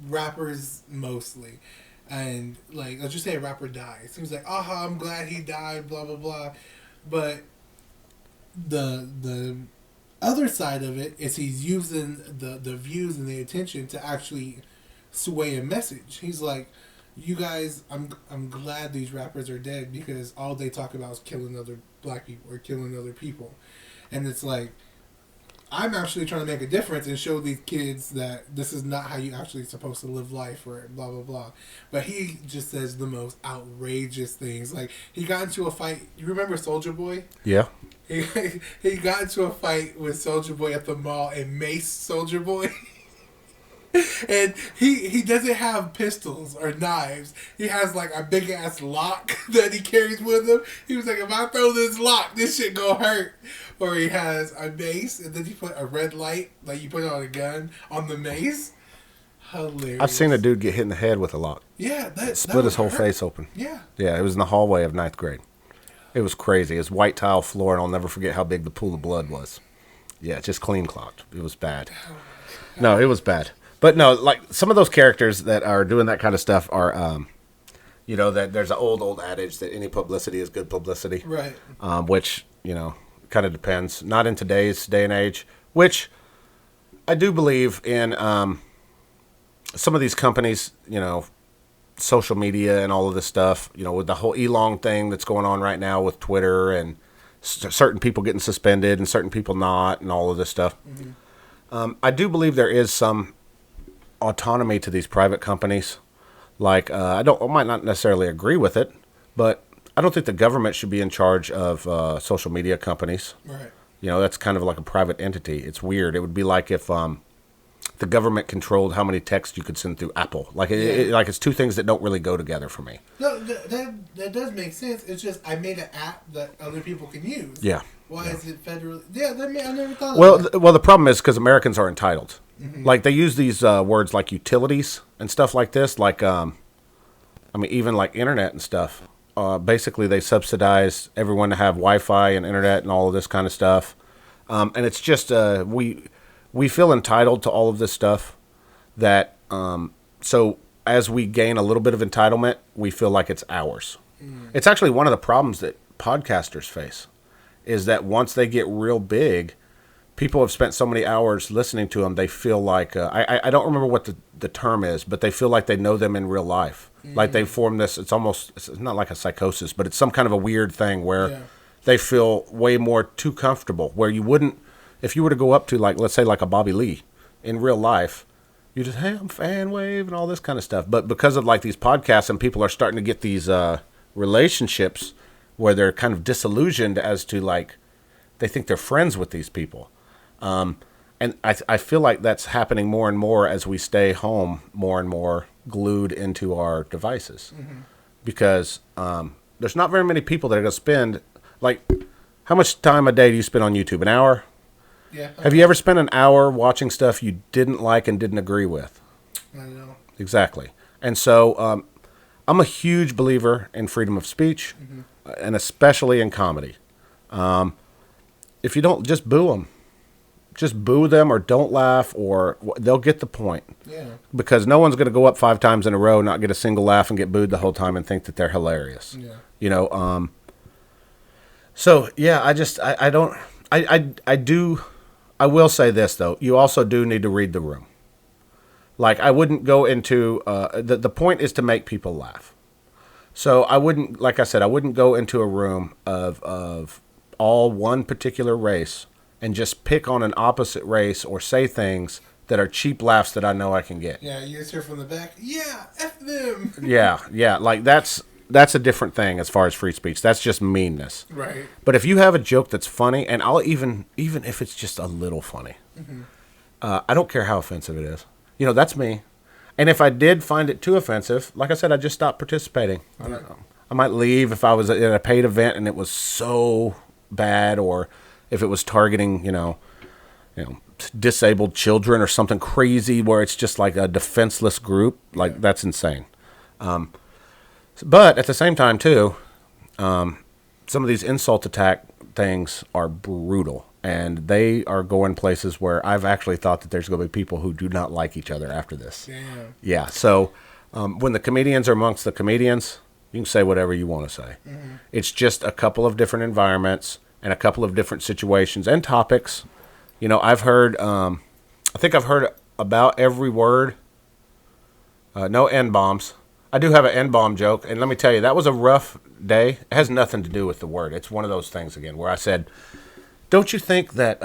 Rappers mostly. And, like, let's just say a rapper dies. He was like, I'm glad he died, blah, blah, blah. But the other side of it is he's using the views and the attention to actually sway a message. He's like, you guys, I'm glad these rappers are dead because all they talk about is killing other black people or killing other people. And it's like, I'm actually trying to make a difference and show these kids that this is not how you actually supposed to live life or blah, blah, blah. But he just says the most outrageous things. Like, he got into a fight. You remember Soulja Boy? Yeah. He got into a fight with Soulja Boy at the mall and maced Soulja Boy. And he doesn't have pistols or knives. He has like a big ass lock that he carries with him. He was like, if I throw this lock, this shit gonna hurt. Or he has a mace and then he put a red light, like you put on a gun, on the mace. Hilarious. I've seen a dude get hit in the head with a lock. Yeah, split his whole face open. Yeah. Yeah, it was in the hallway of 9th grade. It was crazy. It's white tile floor, and I'll never forget how big the pool of blood was. Yeah, just clean clocked. It was bad. No, it was bad. But no, like some of those characters that are doing that kind of stuff are, you know, that there's an old adage that any publicity is good publicity. Right. Which, you know, kind of depends. Not in today's day and age, which I do believe in some of these companies, you know, social media and all of this stuff, you know, with the whole Elon thing that's going on right now with Twitter and certain people getting suspended and certain people not and all of this stuff. Mm-hmm. I do believe there is some autonomy to these private companies. Like, I might not necessarily agree with it, but I don't think the government should be in charge of social media companies. Right. You know, that's kind of like a private entity. It's weird. It would be like if the government controlled how many texts you could send through Apple. Like, like it's two things that don't really go together for me. No, that does make sense. It's just I made an app that other people can use. Yeah. Why is it federal? Yeah, I never thought of that. Well, the problem is because Americans are entitled. Mm-hmm. Like, they use these words like utilities and stuff like this. Like, I mean, even like internet and stuff. Basically, they subsidize everyone to have Wi-Fi and internet and all of this kind of stuff. And it's just, we feel entitled to all of this stuff that, so as we gain a little bit of entitlement, we feel like it's ours. Mm. It's actually one of the problems that podcasters face is that once they get real big, people have spent so many hours listening to them, they feel like I don't remember what the term is, but they feel like they know them in real life. Like they form this. It's not like a psychosis, but it's some kind of a weird thing where they feel way more too comfortable. Where you wouldn't, if you were to go up to like, let's say like a Bobby Lee in real life, you just, hey, I'm fan wave and all this kind of stuff. But because of like these podcasts and people are starting to get these relationships where they're kind of disillusioned as to like they think they're friends with these people. And I feel like that's happening more and more as we stay home more and more glued into our devices. Because there's not very many people that are going to spend, like, how much time a day do you spend on YouTube? An hour? Yeah. Have you ever spent an hour watching stuff you didn't like and didn't agree with? I know. Exactly. And so I'm a huge believer in freedom of speech, and especially in comedy. If you don't, just boo them. Just boo them or don't laugh, or they'll get the point. Yeah. Because no one's going to go up 5 times in a row, not get a single laugh, and get booed the whole time and think that they're hilarious. Yeah. You know. So yeah, I will say this though. You also do need to read the room. Like I wouldn't go into the point is to make people laugh. So I wouldn't, like I said, I wouldn't go into a room of all one particular race and just pick on an opposite race or say things that are cheap laughs that I know I can get. Yeah, you just hear from the back, yeah, F them. Yeah. Like that's a different thing as far as free speech. That's just meanness. Right. But if you have a joke that's funny, and I'll even if it's just a little funny, I don't care how offensive it is. You know, that's me. And if I did find it too offensive, like I said, I just stopped participating. I don't know. I might leave if I was in a paid event and it was so bad, or if it was targeting, you know, disabled children or something crazy where it's just like a defenseless group. Like that's insane. But at the same time too, some of these insult attack things are brutal, and they are going places where I've actually thought that there's going to be people who do not like each other after this. Damn. Yeah. So when the comedians are amongst the comedians, you can say whatever you want to say. It's just a couple of different environments and a couple of different situations and topics. You know, I've heard, I think I've heard about every word. No N-bombs. I do have an N-bomb joke, and let me tell you, that was a rough day. It has nothing to do with the word. It's one of those things, again, where I said, don't you think that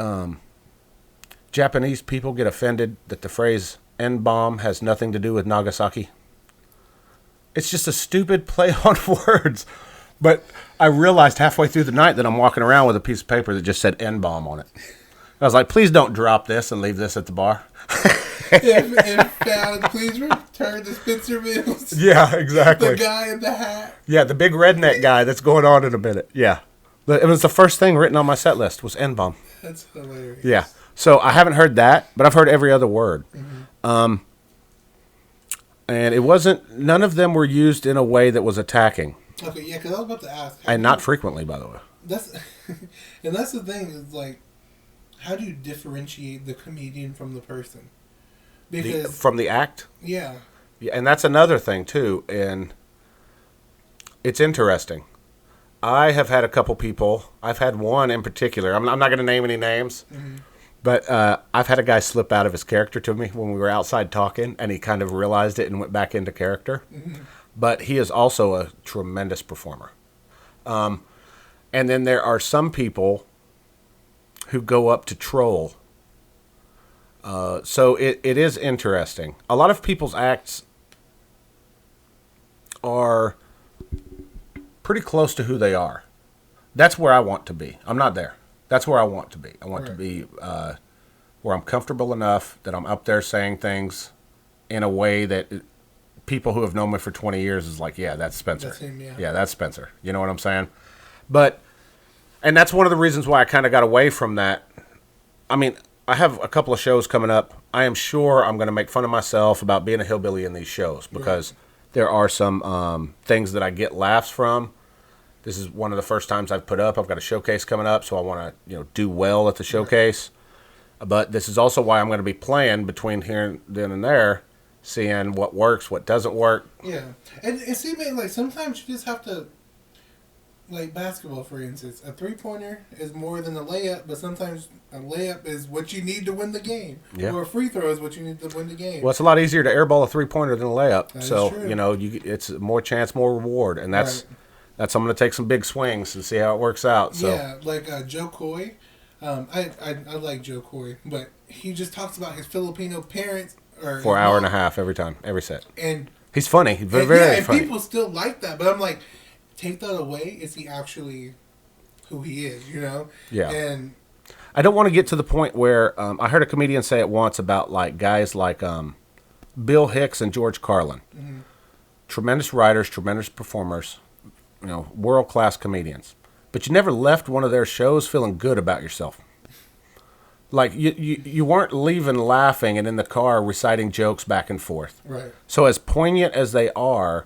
Japanese people get offended that the phrase N-bomb has nothing to do with Nagasaki? It's just a stupid play on words. But I realized halfway through the night that I'm walking around with a piece of paper that just said N-bomb on it. I was like, please don't drop this and leave this at the bar. if found, please return to Spencer Mills. Yeah, exactly. The guy in the hat. Yeah, the big redneck guy that's going on in a minute. Yeah. It was the first thing written on my set list was N-bomb. That's hilarious. Yeah. So I haven't heard that, but I've heard every other word. And it wasn't, none of them were used in a way that was attacking. Okay, yeah, because I was about to ask. And not frequently, by the way. And that's the thing, is like, how do you differentiate the comedian from the person? Because From the act? yeah, And that's another thing, too. And it's interesting. I have had a couple people, I've had one in particular, I'm not going to name any names, but I've had a guy slip out of his character to me when we were outside talking, and he kind of realized it and went back into character. But he is also a tremendous performer. And then there are some people who go up to troll. So it is interesting. A lot of people's acts are pretty close to who they are. That's where I want to be. I'm not there. That's where I want to be. I want to be where I'm comfortable enough that I'm up there saying things in a way that people who have known me for 20 years is like, yeah, that's Spencer. That's him, yeah. Yeah, that's Spencer. You know what I'm saying? And that's one of the reasons why I kind of got away from that. I mean, I have a couple of shows coming up. I am sure I'm going to make fun of myself about being a hillbilly in these shows because there are some things that I get laughs from. This is one of the first times I've put up. I've got a showcase coming up, so I want to do well at the showcase. But this is also why I'm going to be playing between here and then and there, seeing what works, what doesn't work. Yeah. And see, man, like, sometimes you just have to, like basketball, for instance, a 3-pointer is more than a layup, but sometimes a layup is what you need to win the game, Yeah. or a free throw is what you need to win the game. Well, it's a lot easier to airball a 3-pointer than a layup. That is So true. you know, it's more chance, more reward, and that's Right. I'm going to take some big swings and see how it works out. So Yeah, like Joe Coy. I like Joe Coy, but he just talks about his Filipino parents. Or for an his hour and a mom, half every time, every set. And He's funny. He's very, and, yeah, very and funny. people still like that, but I'm like, take that away. Is he actually who he is? You know? Yeah. And I don't want to get to the point where I heard a comedian say it once about like guys like Bill Hicks and George Carlin, tremendous writers, tremendous performers, you know, world class comedians. But you never left one of their shows feeling good about yourself. Like you weren't leaving laughing and in the car reciting jokes back and forth. right. So as poignant as they are,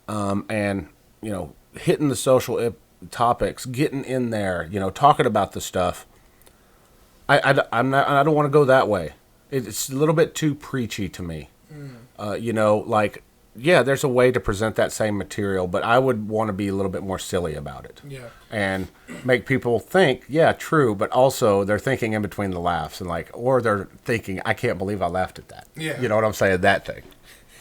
and you know, hitting the social topics, getting in there, you know, talking about the stuff. I don't want to go that way. It's a little bit too preachy to me. You know, like, yeah, there's a way to present that same material, but I would want to be a little bit more silly about it. Yeah. And make people think, yeah, true, but also they're thinking in between the laughs and like, or they're thinking, I can't believe I laughed at that. Yeah. You know what I'm saying? That thing.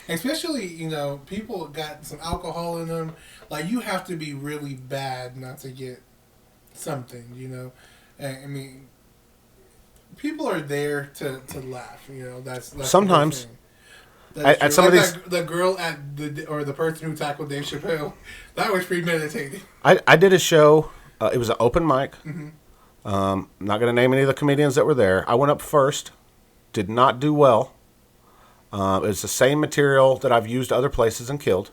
Especially, you know, people got some alcohol in them. Like, you have to be really bad not to get something, you know? And, I mean, people are there to laugh, you know? That's Sometimes. the thing. That's At true. some of Like these- the girl at the person who tackled Dave Chappelle, that was premeditated. I did a show. It was an open mic. I'm not going to name any of the comedians that were there. I went up first. Did not do well. It was the same material that I've used other places and killed.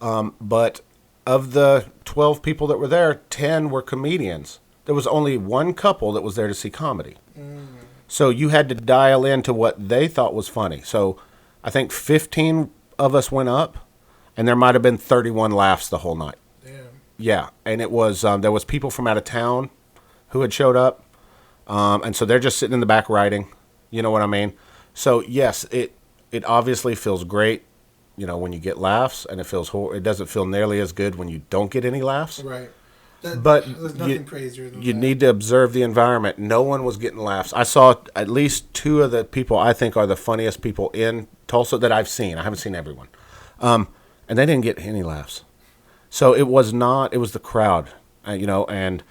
But of the 12 people that were there, 10 were comedians. There was only one couple that was there to see comedy. So you had to dial into what they thought was funny. So I think 15 of us went up, and there might have been 31 laughs the whole night. Damn. Yeah, and it was there was people from out of town who had showed up, and so they're just sitting in the back writing. You know what I mean? So yes, it obviously feels great, you know, when you get laughs, and it doesn't feel nearly as good when you don't get any laughs. Right. But there's nothing crazier than you that. need to observe the environment. No one was getting laughs. I saw at least 2 of the people I think are the funniest people in Tulsa that I've seen. I haven't seen everyone, and they didn't get any laughs. So it was the crowd, you know, and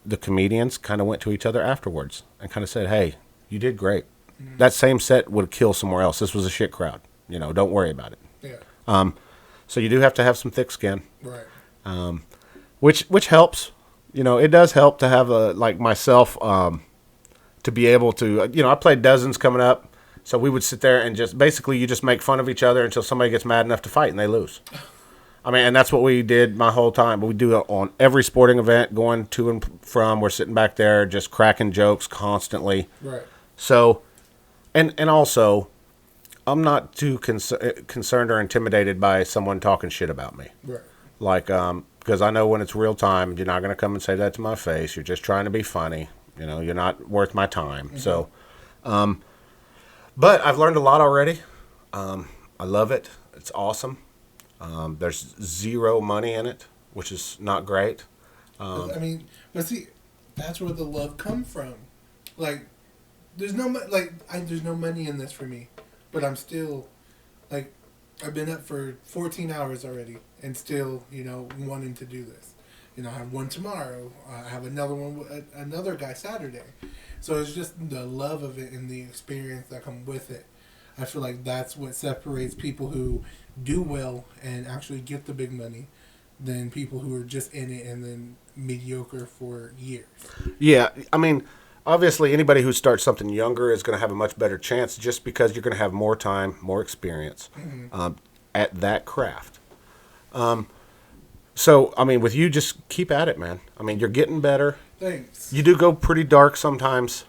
the comedians kind of went to each other afterwards and kind of said, "Hey, you did great. That same set would kill somewhere else. This was a shit crowd. You know, don't worry about it." Yeah. So you do have to have some thick skin. Right. Which helps, you know, it does help to have like myself, to be able to, you know, I played dozens coming up, so we would sit there and just basically you just make fun of each other until somebody gets mad enough to fight and they lose. I mean, and that's what we did my whole time. But we do it on every sporting event, going to and from. We're sitting back there just cracking jokes constantly. Right. So, and also, I'm not too concerned or intimidated by someone talking shit about me. Right. Like, because I know when it's real time, you're not going to come and say that to my face. You're just trying to be funny. You know, you're not worth my time. So, but I've learned a lot already. I love it. It's awesome. There's zero money in it, which is not great. I mean, but see, that's where the love come from. Like, there's no there's no money in this for me, but I'm still, like, I've been up for 14 hours already, and still, you know, wanting to do this. You know, I have one tomorrow. I have another one with another guy Saturday. So it's just the love of it and the experience that come with it. I feel like that's what separates people who do well and actually get the big money than people who are just in it and then mediocre for years. Yeah, I mean, obviously anybody who starts something younger is going to have a much better chance just because you're going to have more time, more experience at that craft. So, I mean, with you, just keep at it, man. I mean, you're getting better. Thanks. You do go pretty dark sometimes.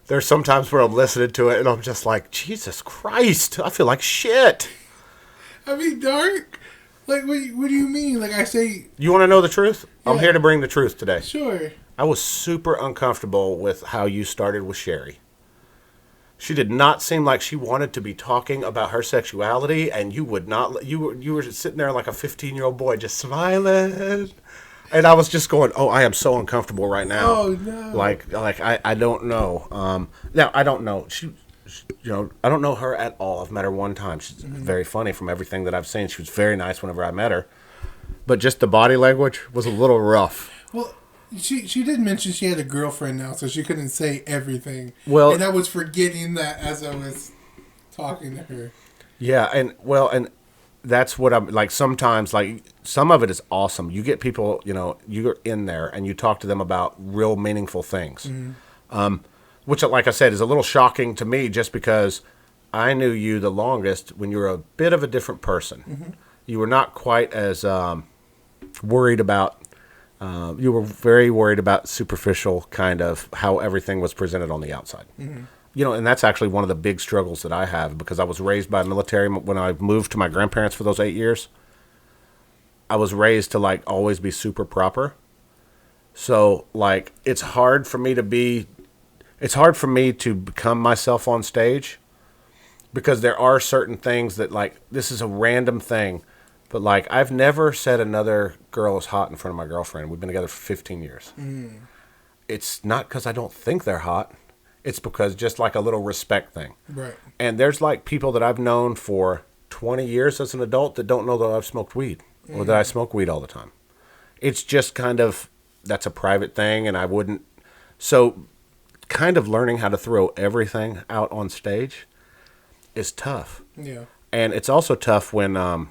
There's sometimes where I'm listening to it and I'm just like, Jesus Christ, I feel like shit. I mean, dark? Like, what do you mean? Like, I say, You want to know the truth? I'm Yeah. here to bring the truth today. sure. I was super uncomfortable with how you started with Sherry. She did not seem like she wanted to be talking about her sexuality, and you would not. You were sitting there like a 15-year-old boy, just smiling. And I was just going, oh, I am so uncomfortable right now. Oh, no. Like I don't know. Now I don't know. I don't know her at all. I've met her one time. She's very funny from everything that I've seen. She was very nice whenever I met her. But just the body language was a little rough. Well, she did mention she had a girlfriend now, so she couldn't say everything. Well, and I was forgetting that as I was talking to her. Yeah, and that's what I'm like. Sometimes, like, some of it is awesome. You get people, you're in there and you talk to them about real meaningful things, which, like I said, is a little shocking to me, just because I knew you the longest when you were a bit of a different person. Mm-hmm. You were not quite as worried about. You were very worried about superficial kind of how everything was presented on the outside. Mm-hmm. And that's actually one of the big struggles that I have, because I was raised by military. When I moved to my grandparents for those 8 years, I was raised to, like, always be super proper. So, like, it's hard for me to become myself on stage, because there are certain things that, like, this is a random thing, but, like, I've never said another girl is hot in front of my girlfriend. We've been together for 15 years. Mm. It's not because I don't think they're hot. It's because just like a little respect thing. Right. And there's, like, people that I've known for 20 years as an adult that don't know that I've smoked weed or that I smoke weed all the time. It's just kind of, that's a private thing, and I wouldn't. So kind of learning how to throw everything out on stage is tough. Yeah. And it's also tough when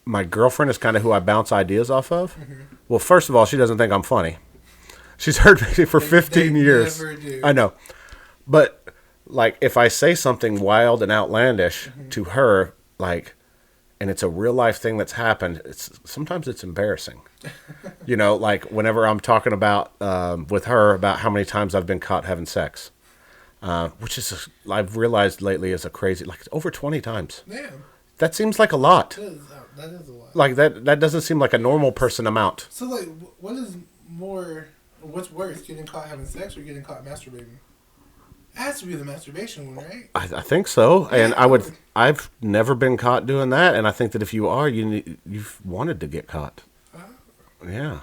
my girlfriend is kind of who I bounce ideas off of. Mm-hmm. Well, first of all, she doesn't think I'm funny. She's heard me for 15 years. Never do. I know. But, like, if I say something wild and outlandish to her, like, and it's a real life thing that's happened, sometimes it's embarrassing. Like, whenever I'm talking about with her about how many times I've been caught having sex, which is, I've realized lately, is a crazy, like, over 20 times. Yeah. That seems like a lot. That is a lot. Like, that doesn't seem like a normal person amount. So, like, what's worse, getting caught having sex or getting caught masturbating? It has to be the masturbation one, right? I think so. Yeah. And I've never been caught doing that, and I think that if you are, you've wanted to get caught. Yeah.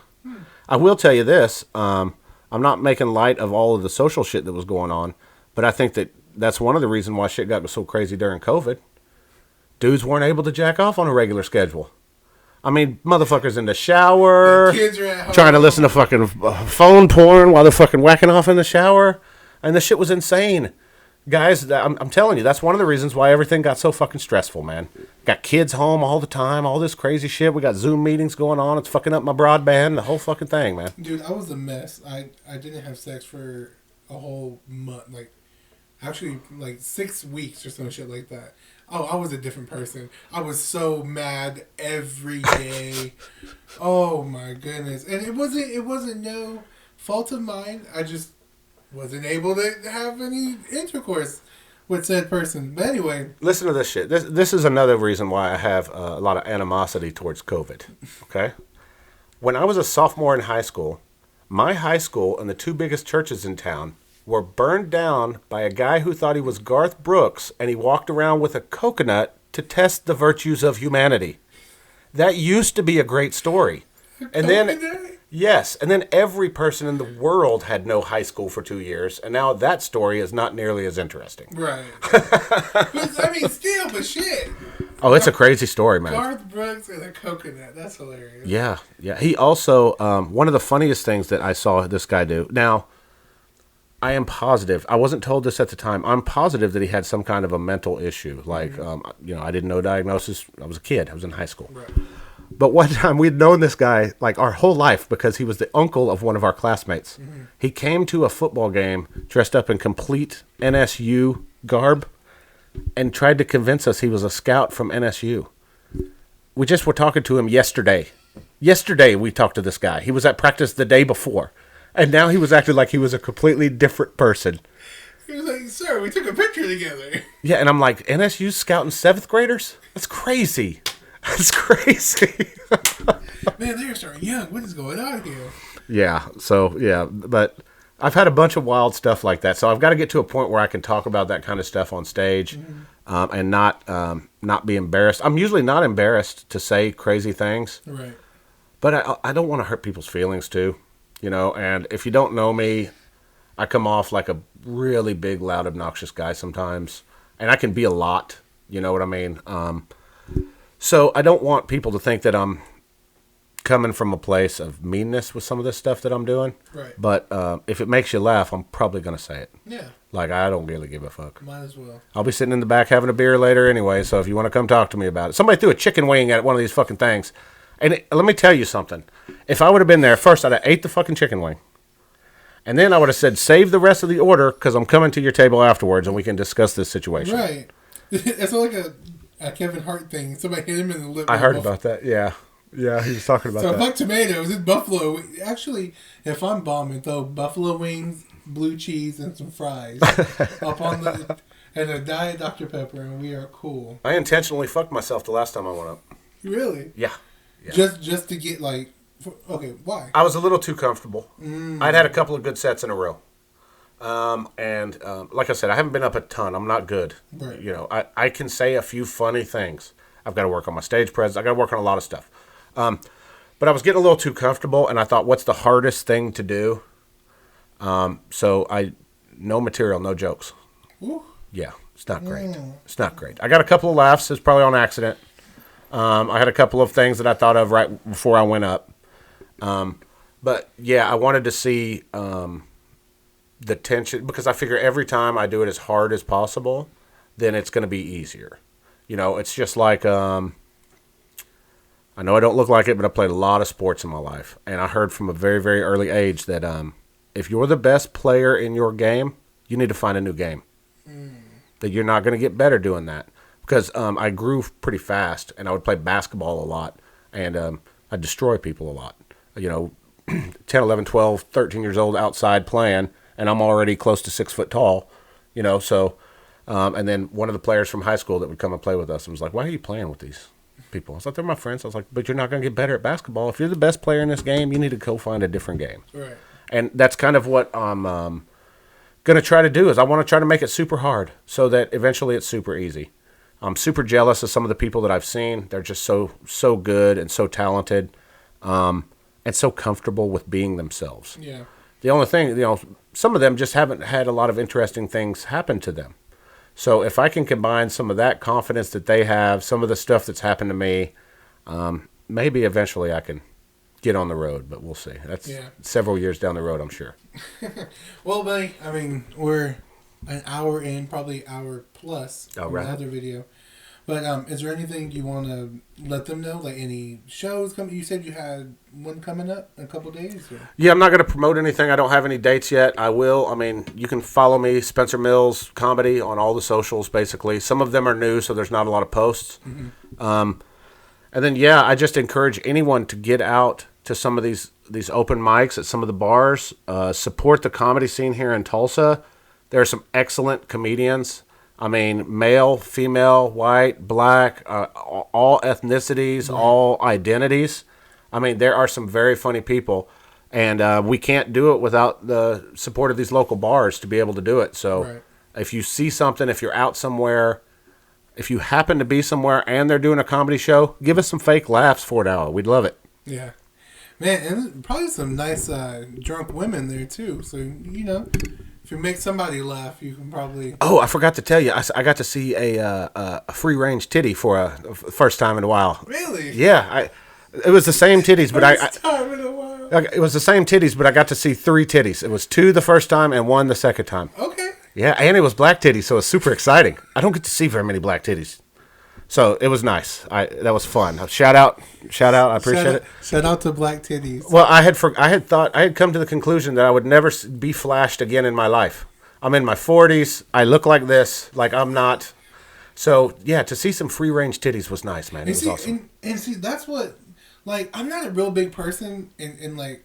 I will tell you this. I'm not making light of all of the social shit that was going on, but I think that's one of the reasons why shit got so crazy during COVID. Dudes weren't able to jack off on a regular schedule. I mean, motherfuckers in the shower, kids are at home, trying to listen to fucking phone porn while they're fucking whacking off in the shower. And the shit was insane. Guys, I'm telling you, that's one of the reasons why everything got so fucking stressful, man. Got kids home all the time, all this crazy shit. We got Zoom meetings going on. It's fucking up my broadband, the whole fucking thing, man. Dude, I was a mess. I didn't have sex for a whole month. Like, actually, like 6 weeks or some shit like that. Oh, I was a different person. I was so mad every day. Oh my goodness. And it wasn't no fault of mine. I just wasn't able to have any intercourse with said person. But anyway. Listen to this shit. This is another reason why I have a lot of animosity towards COVID. Okay? When I was a sophomore in high school, my high school and the two biggest churches in town were burned down by a guy who thought he was Garth Brooks, and he walked around with a coconut to test the virtues of humanity. That used to be a great story. And then, yes, and then every person in the world had no high school for 2 years, and now that story is not nearly as interesting. Right. But, I mean, still, but shit. Oh, it's a crazy story, man. Garth Brooks and a coconut. That's hilarious. Yeah. He also, one of the funniest things that I saw this guy do. Now, I am positive. I wasn't told this at the time. I'm positive that he had some kind of a mental issue. Like, I didn't know diagnosis. I was a kid. I was in high school. Right. But one time we'd known this guy like our whole life because he was the uncle of one of our classmates. Mm-hmm. He came to a football game dressed up in complete NSU garb and tried to convince us he was a scout from NSU. We just were talking to him yesterday. Yesterday we talked to this guy. He was at practice the day before. And now he was acting like he was a completely different person. He was like, sir, we took a picture together. Yeah, and I'm like, NSU's scouting 7th graders? That's crazy. That's crazy. Man, they're starting young. What is going on here? Yeah, but I've had a bunch of wild stuff like that. So I've got to get to a point where I can talk about that kind of stuff on stage and not be embarrassed. I'm usually not embarrassed to say crazy things. Right. But I don't want to hurt people's feelings too, And if you don't know me, I come off like a really big, loud, obnoxious guy sometimes, and I can be a lot. You know what I mean? So I don't want people to think that I'm coming from a place of meanness with some of this stuff that I'm doing. Right. But if it makes you laugh, I'm probably going to say it. Yeah. Like, I don't really give a fuck. Might as well. I'll be sitting in the back having a beer later anyway, so if you want to come talk to me about it. Somebody threw a chicken wing at one of these fucking things. And let me tell you something. If I would have been there, first I'd have ate the fucking chicken wing. And then I would have said, save the rest of the order because I'm coming to your table afterwards and we can discuss this situation. Right. It's like a Kevin Hart thing. Somebody hit him in the lip. I heard about that, yeah. Yeah, he was talking about that. So fuck tomatoes. It's buffalo. Actually, if I'm bombing, throw buffalo wings, blue cheese, and some fries up on and a Diet Dr. Pepper, and we are cool. I intentionally fucked myself the last time I went up. Really? Yeah. Just to get like, okay, why? I was a little too comfortable. I'd had a couple of good sets in a row. And like I said, I haven't been up a ton. I'm not good. Right. I can say a few funny things. I've got to work on my stage presence. I've got to work on a lot of stuff. But I was getting a little too comfortable, and I thought, what's the hardest thing to do? So no material, no jokes. Ooh. Yeah, it's not great. It's not great. I got a couple of laughs. It's probably on accident. I had a couple of things that I thought of right before I went up. But, yeah, I wanted to see the tension, because I figure every time I do it as hard as possible, then it's going to be easier. It's just like, I know I don't look like it, but I played a lot of sports in my life. And I heard from a very, very early age that if you're the best player in your game, you need to find a new game. That you're not going to get better doing that. Because I grew pretty fast, and I would play basketball a lot, and I'd destroy people a lot. 10, 11, 12, 13 years old outside playing, and I'm already close to 6 foot tall, so, and then one of the players from high school that would come and play with us was like, why are you playing with these people? I was like, they're my friends. I was like, but you're not going to get better at basketball. If you're the best player in this game, you need to go find a different game. Right. And that's kind of what I'm going to try to do is I want to try to make it super hard so that eventually it's super easy. I'm super jealous of some of the people that I've seen. They're just so good and so talented and so comfortable with being themselves. Yeah. The only thing, some of them just haven't had a lot of interesting things happen to them. So if I can combine some of that confidence that they have, some of the stuff that's happened to me, maybe eventually I can get on the road, but we'll see. That's several years down the road, I'm sure. Well, buddy, I mean, we're an hour in, probably hour plus from the other video. But is there anything you want to let them know? Like any shows coming? You said you had one coming up in a couple days? Or? Yeah, I'm not going to promote anything. I don't have any dates yet. I will. I mean, you can follow me, Spencer Mills Comedy, on all the socials, basically. Some of them are new, so there's not a lot of posts. Mm-hmm. And then, I just encourage anyone to get out to some of these open mics at some of the bars. Support the comedy scene here in Tulsa. There are some excellent comedians. I mean, male, female, white, black, all ethnicities, all identities. I mean, there are some very funny people, and we can't do it without the support of these local bars to be able to do it. So if you see something, if you're out somewhere, if you happen to be somewhere and they're doing a comedy show, give us some fake laughs for $1. We'd love it. Yeah. Man, and probably some nice drunk women there, too. So, if you make somebody laugh, you can probably... Oh, I forgot to tell you. I got to see a free-range titty for a first time in a while. Really? Yeah. It was the same titties, but First time in a while. It was the same titties, but I got to see 3 titties. It was 2 the first time and 1 the second time. Okay. Yeah, and it was black titties, so it was super exciting. I don't get to see very many black titties. So it was nice. That was fun. Shout out. I appreciate it. Shout out to Black Titties. Well, I had come to the conclusion that I would never be flashed again in my life. I'm in my 40s. I look like this. Like I'm not. So yeah, to see some free range titties was nice, man. It was awesome. And see, that's what. Like, I'm not a real big person, and like,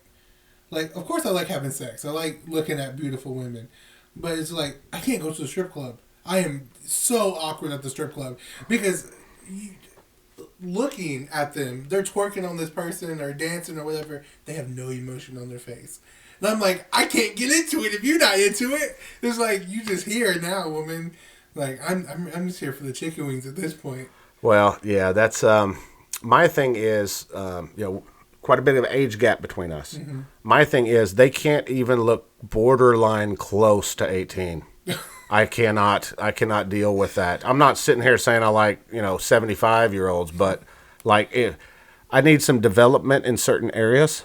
of course I like having sex. I like looking at beautiful women, but it's like I can't go to the strip club. I am so awkward at the strip club because looking at them, they're twerking on this person or dancing or whatever. They have no emotion on their face. And I'm like, I can't get into it if you're not into it. It's like, you just here now, woman. Like, I'm just here for the chicken wings at this point. Well, yeah, that's, my thing is, quite a bit of age gap between us. My thing is they can't even look borderline close to 18. I cannot deal with that. I'm not sitting here saying I like 75-year-olds, but I need some development in certain areas.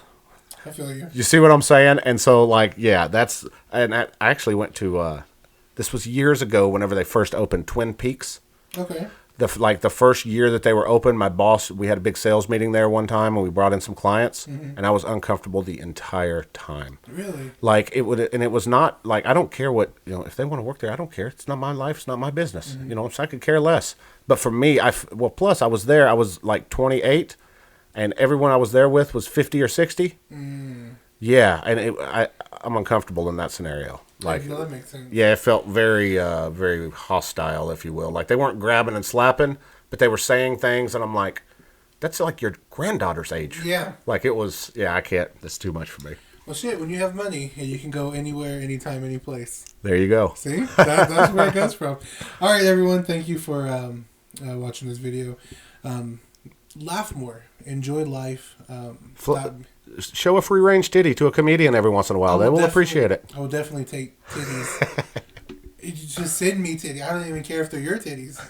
I feel you. You see what I'm saying? And so and I actually went to this was years ago whenever they first opened Twin Peaks. Okay. The first year that they were open, my boss, we had a big sales meeting there one time and we brought in some clients, and I was uncomfortable the entire time. Really? It was not like, I don't care what, if they want to work there, I don't care. It's not my life. It's not my business. So I could care less. But for me, plus I was there, I was like 28 and everyone I was there with was 50 or 60. Yeah. And I'm uncomfortable in that scenario. No, that makes sense. Yeah, it felt very, very hostile, if you will. Like they weren't grabbing and slapping, but they were saying things, and I'm like, that's like your granddaughter's age. Yeah. Like it was. Yeah, I can't. That's too much for me. Well, shit. When you have money, you can go anywhere, anytime, any place. There you go. See, that's where it goes from. All right, everyone. Thank you for watching this video. Laugh more. Enjoy life. Show a free range titty to a comedian every once in a while. They will appreciate it. I will definitely take titties. Just send me titties. I don't even care if they're your titties,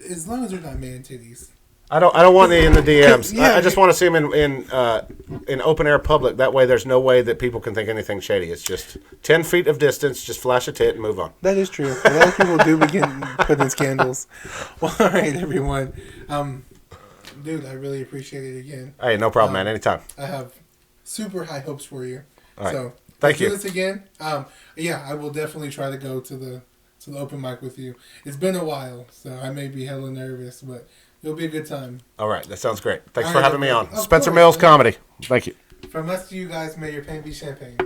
as long as they're not man titties. I don't want any in the DMs. Yeah. I just want to see them in open air public. That way, there's no way that people can think anything shady. It's just 10 feet of distance. Just flash a tit and move on. That is true. A lot of people do begin putting in scandals. Well, all right, everyone. Dude, I really appreciate it again. Hey, no problem, man. Anytime. I have super high hopes for you. All right. So Thank you. Do this again. Yeah, I will definitely try to go to the open mic with you. It's been a while, so I may be hella nervous, but it'll be a good time. All right, that sounds great. Thanks All for right, having me on. of Spencer course. Mills Comedy. Thank you. From us to you guys, may your pain be champagne.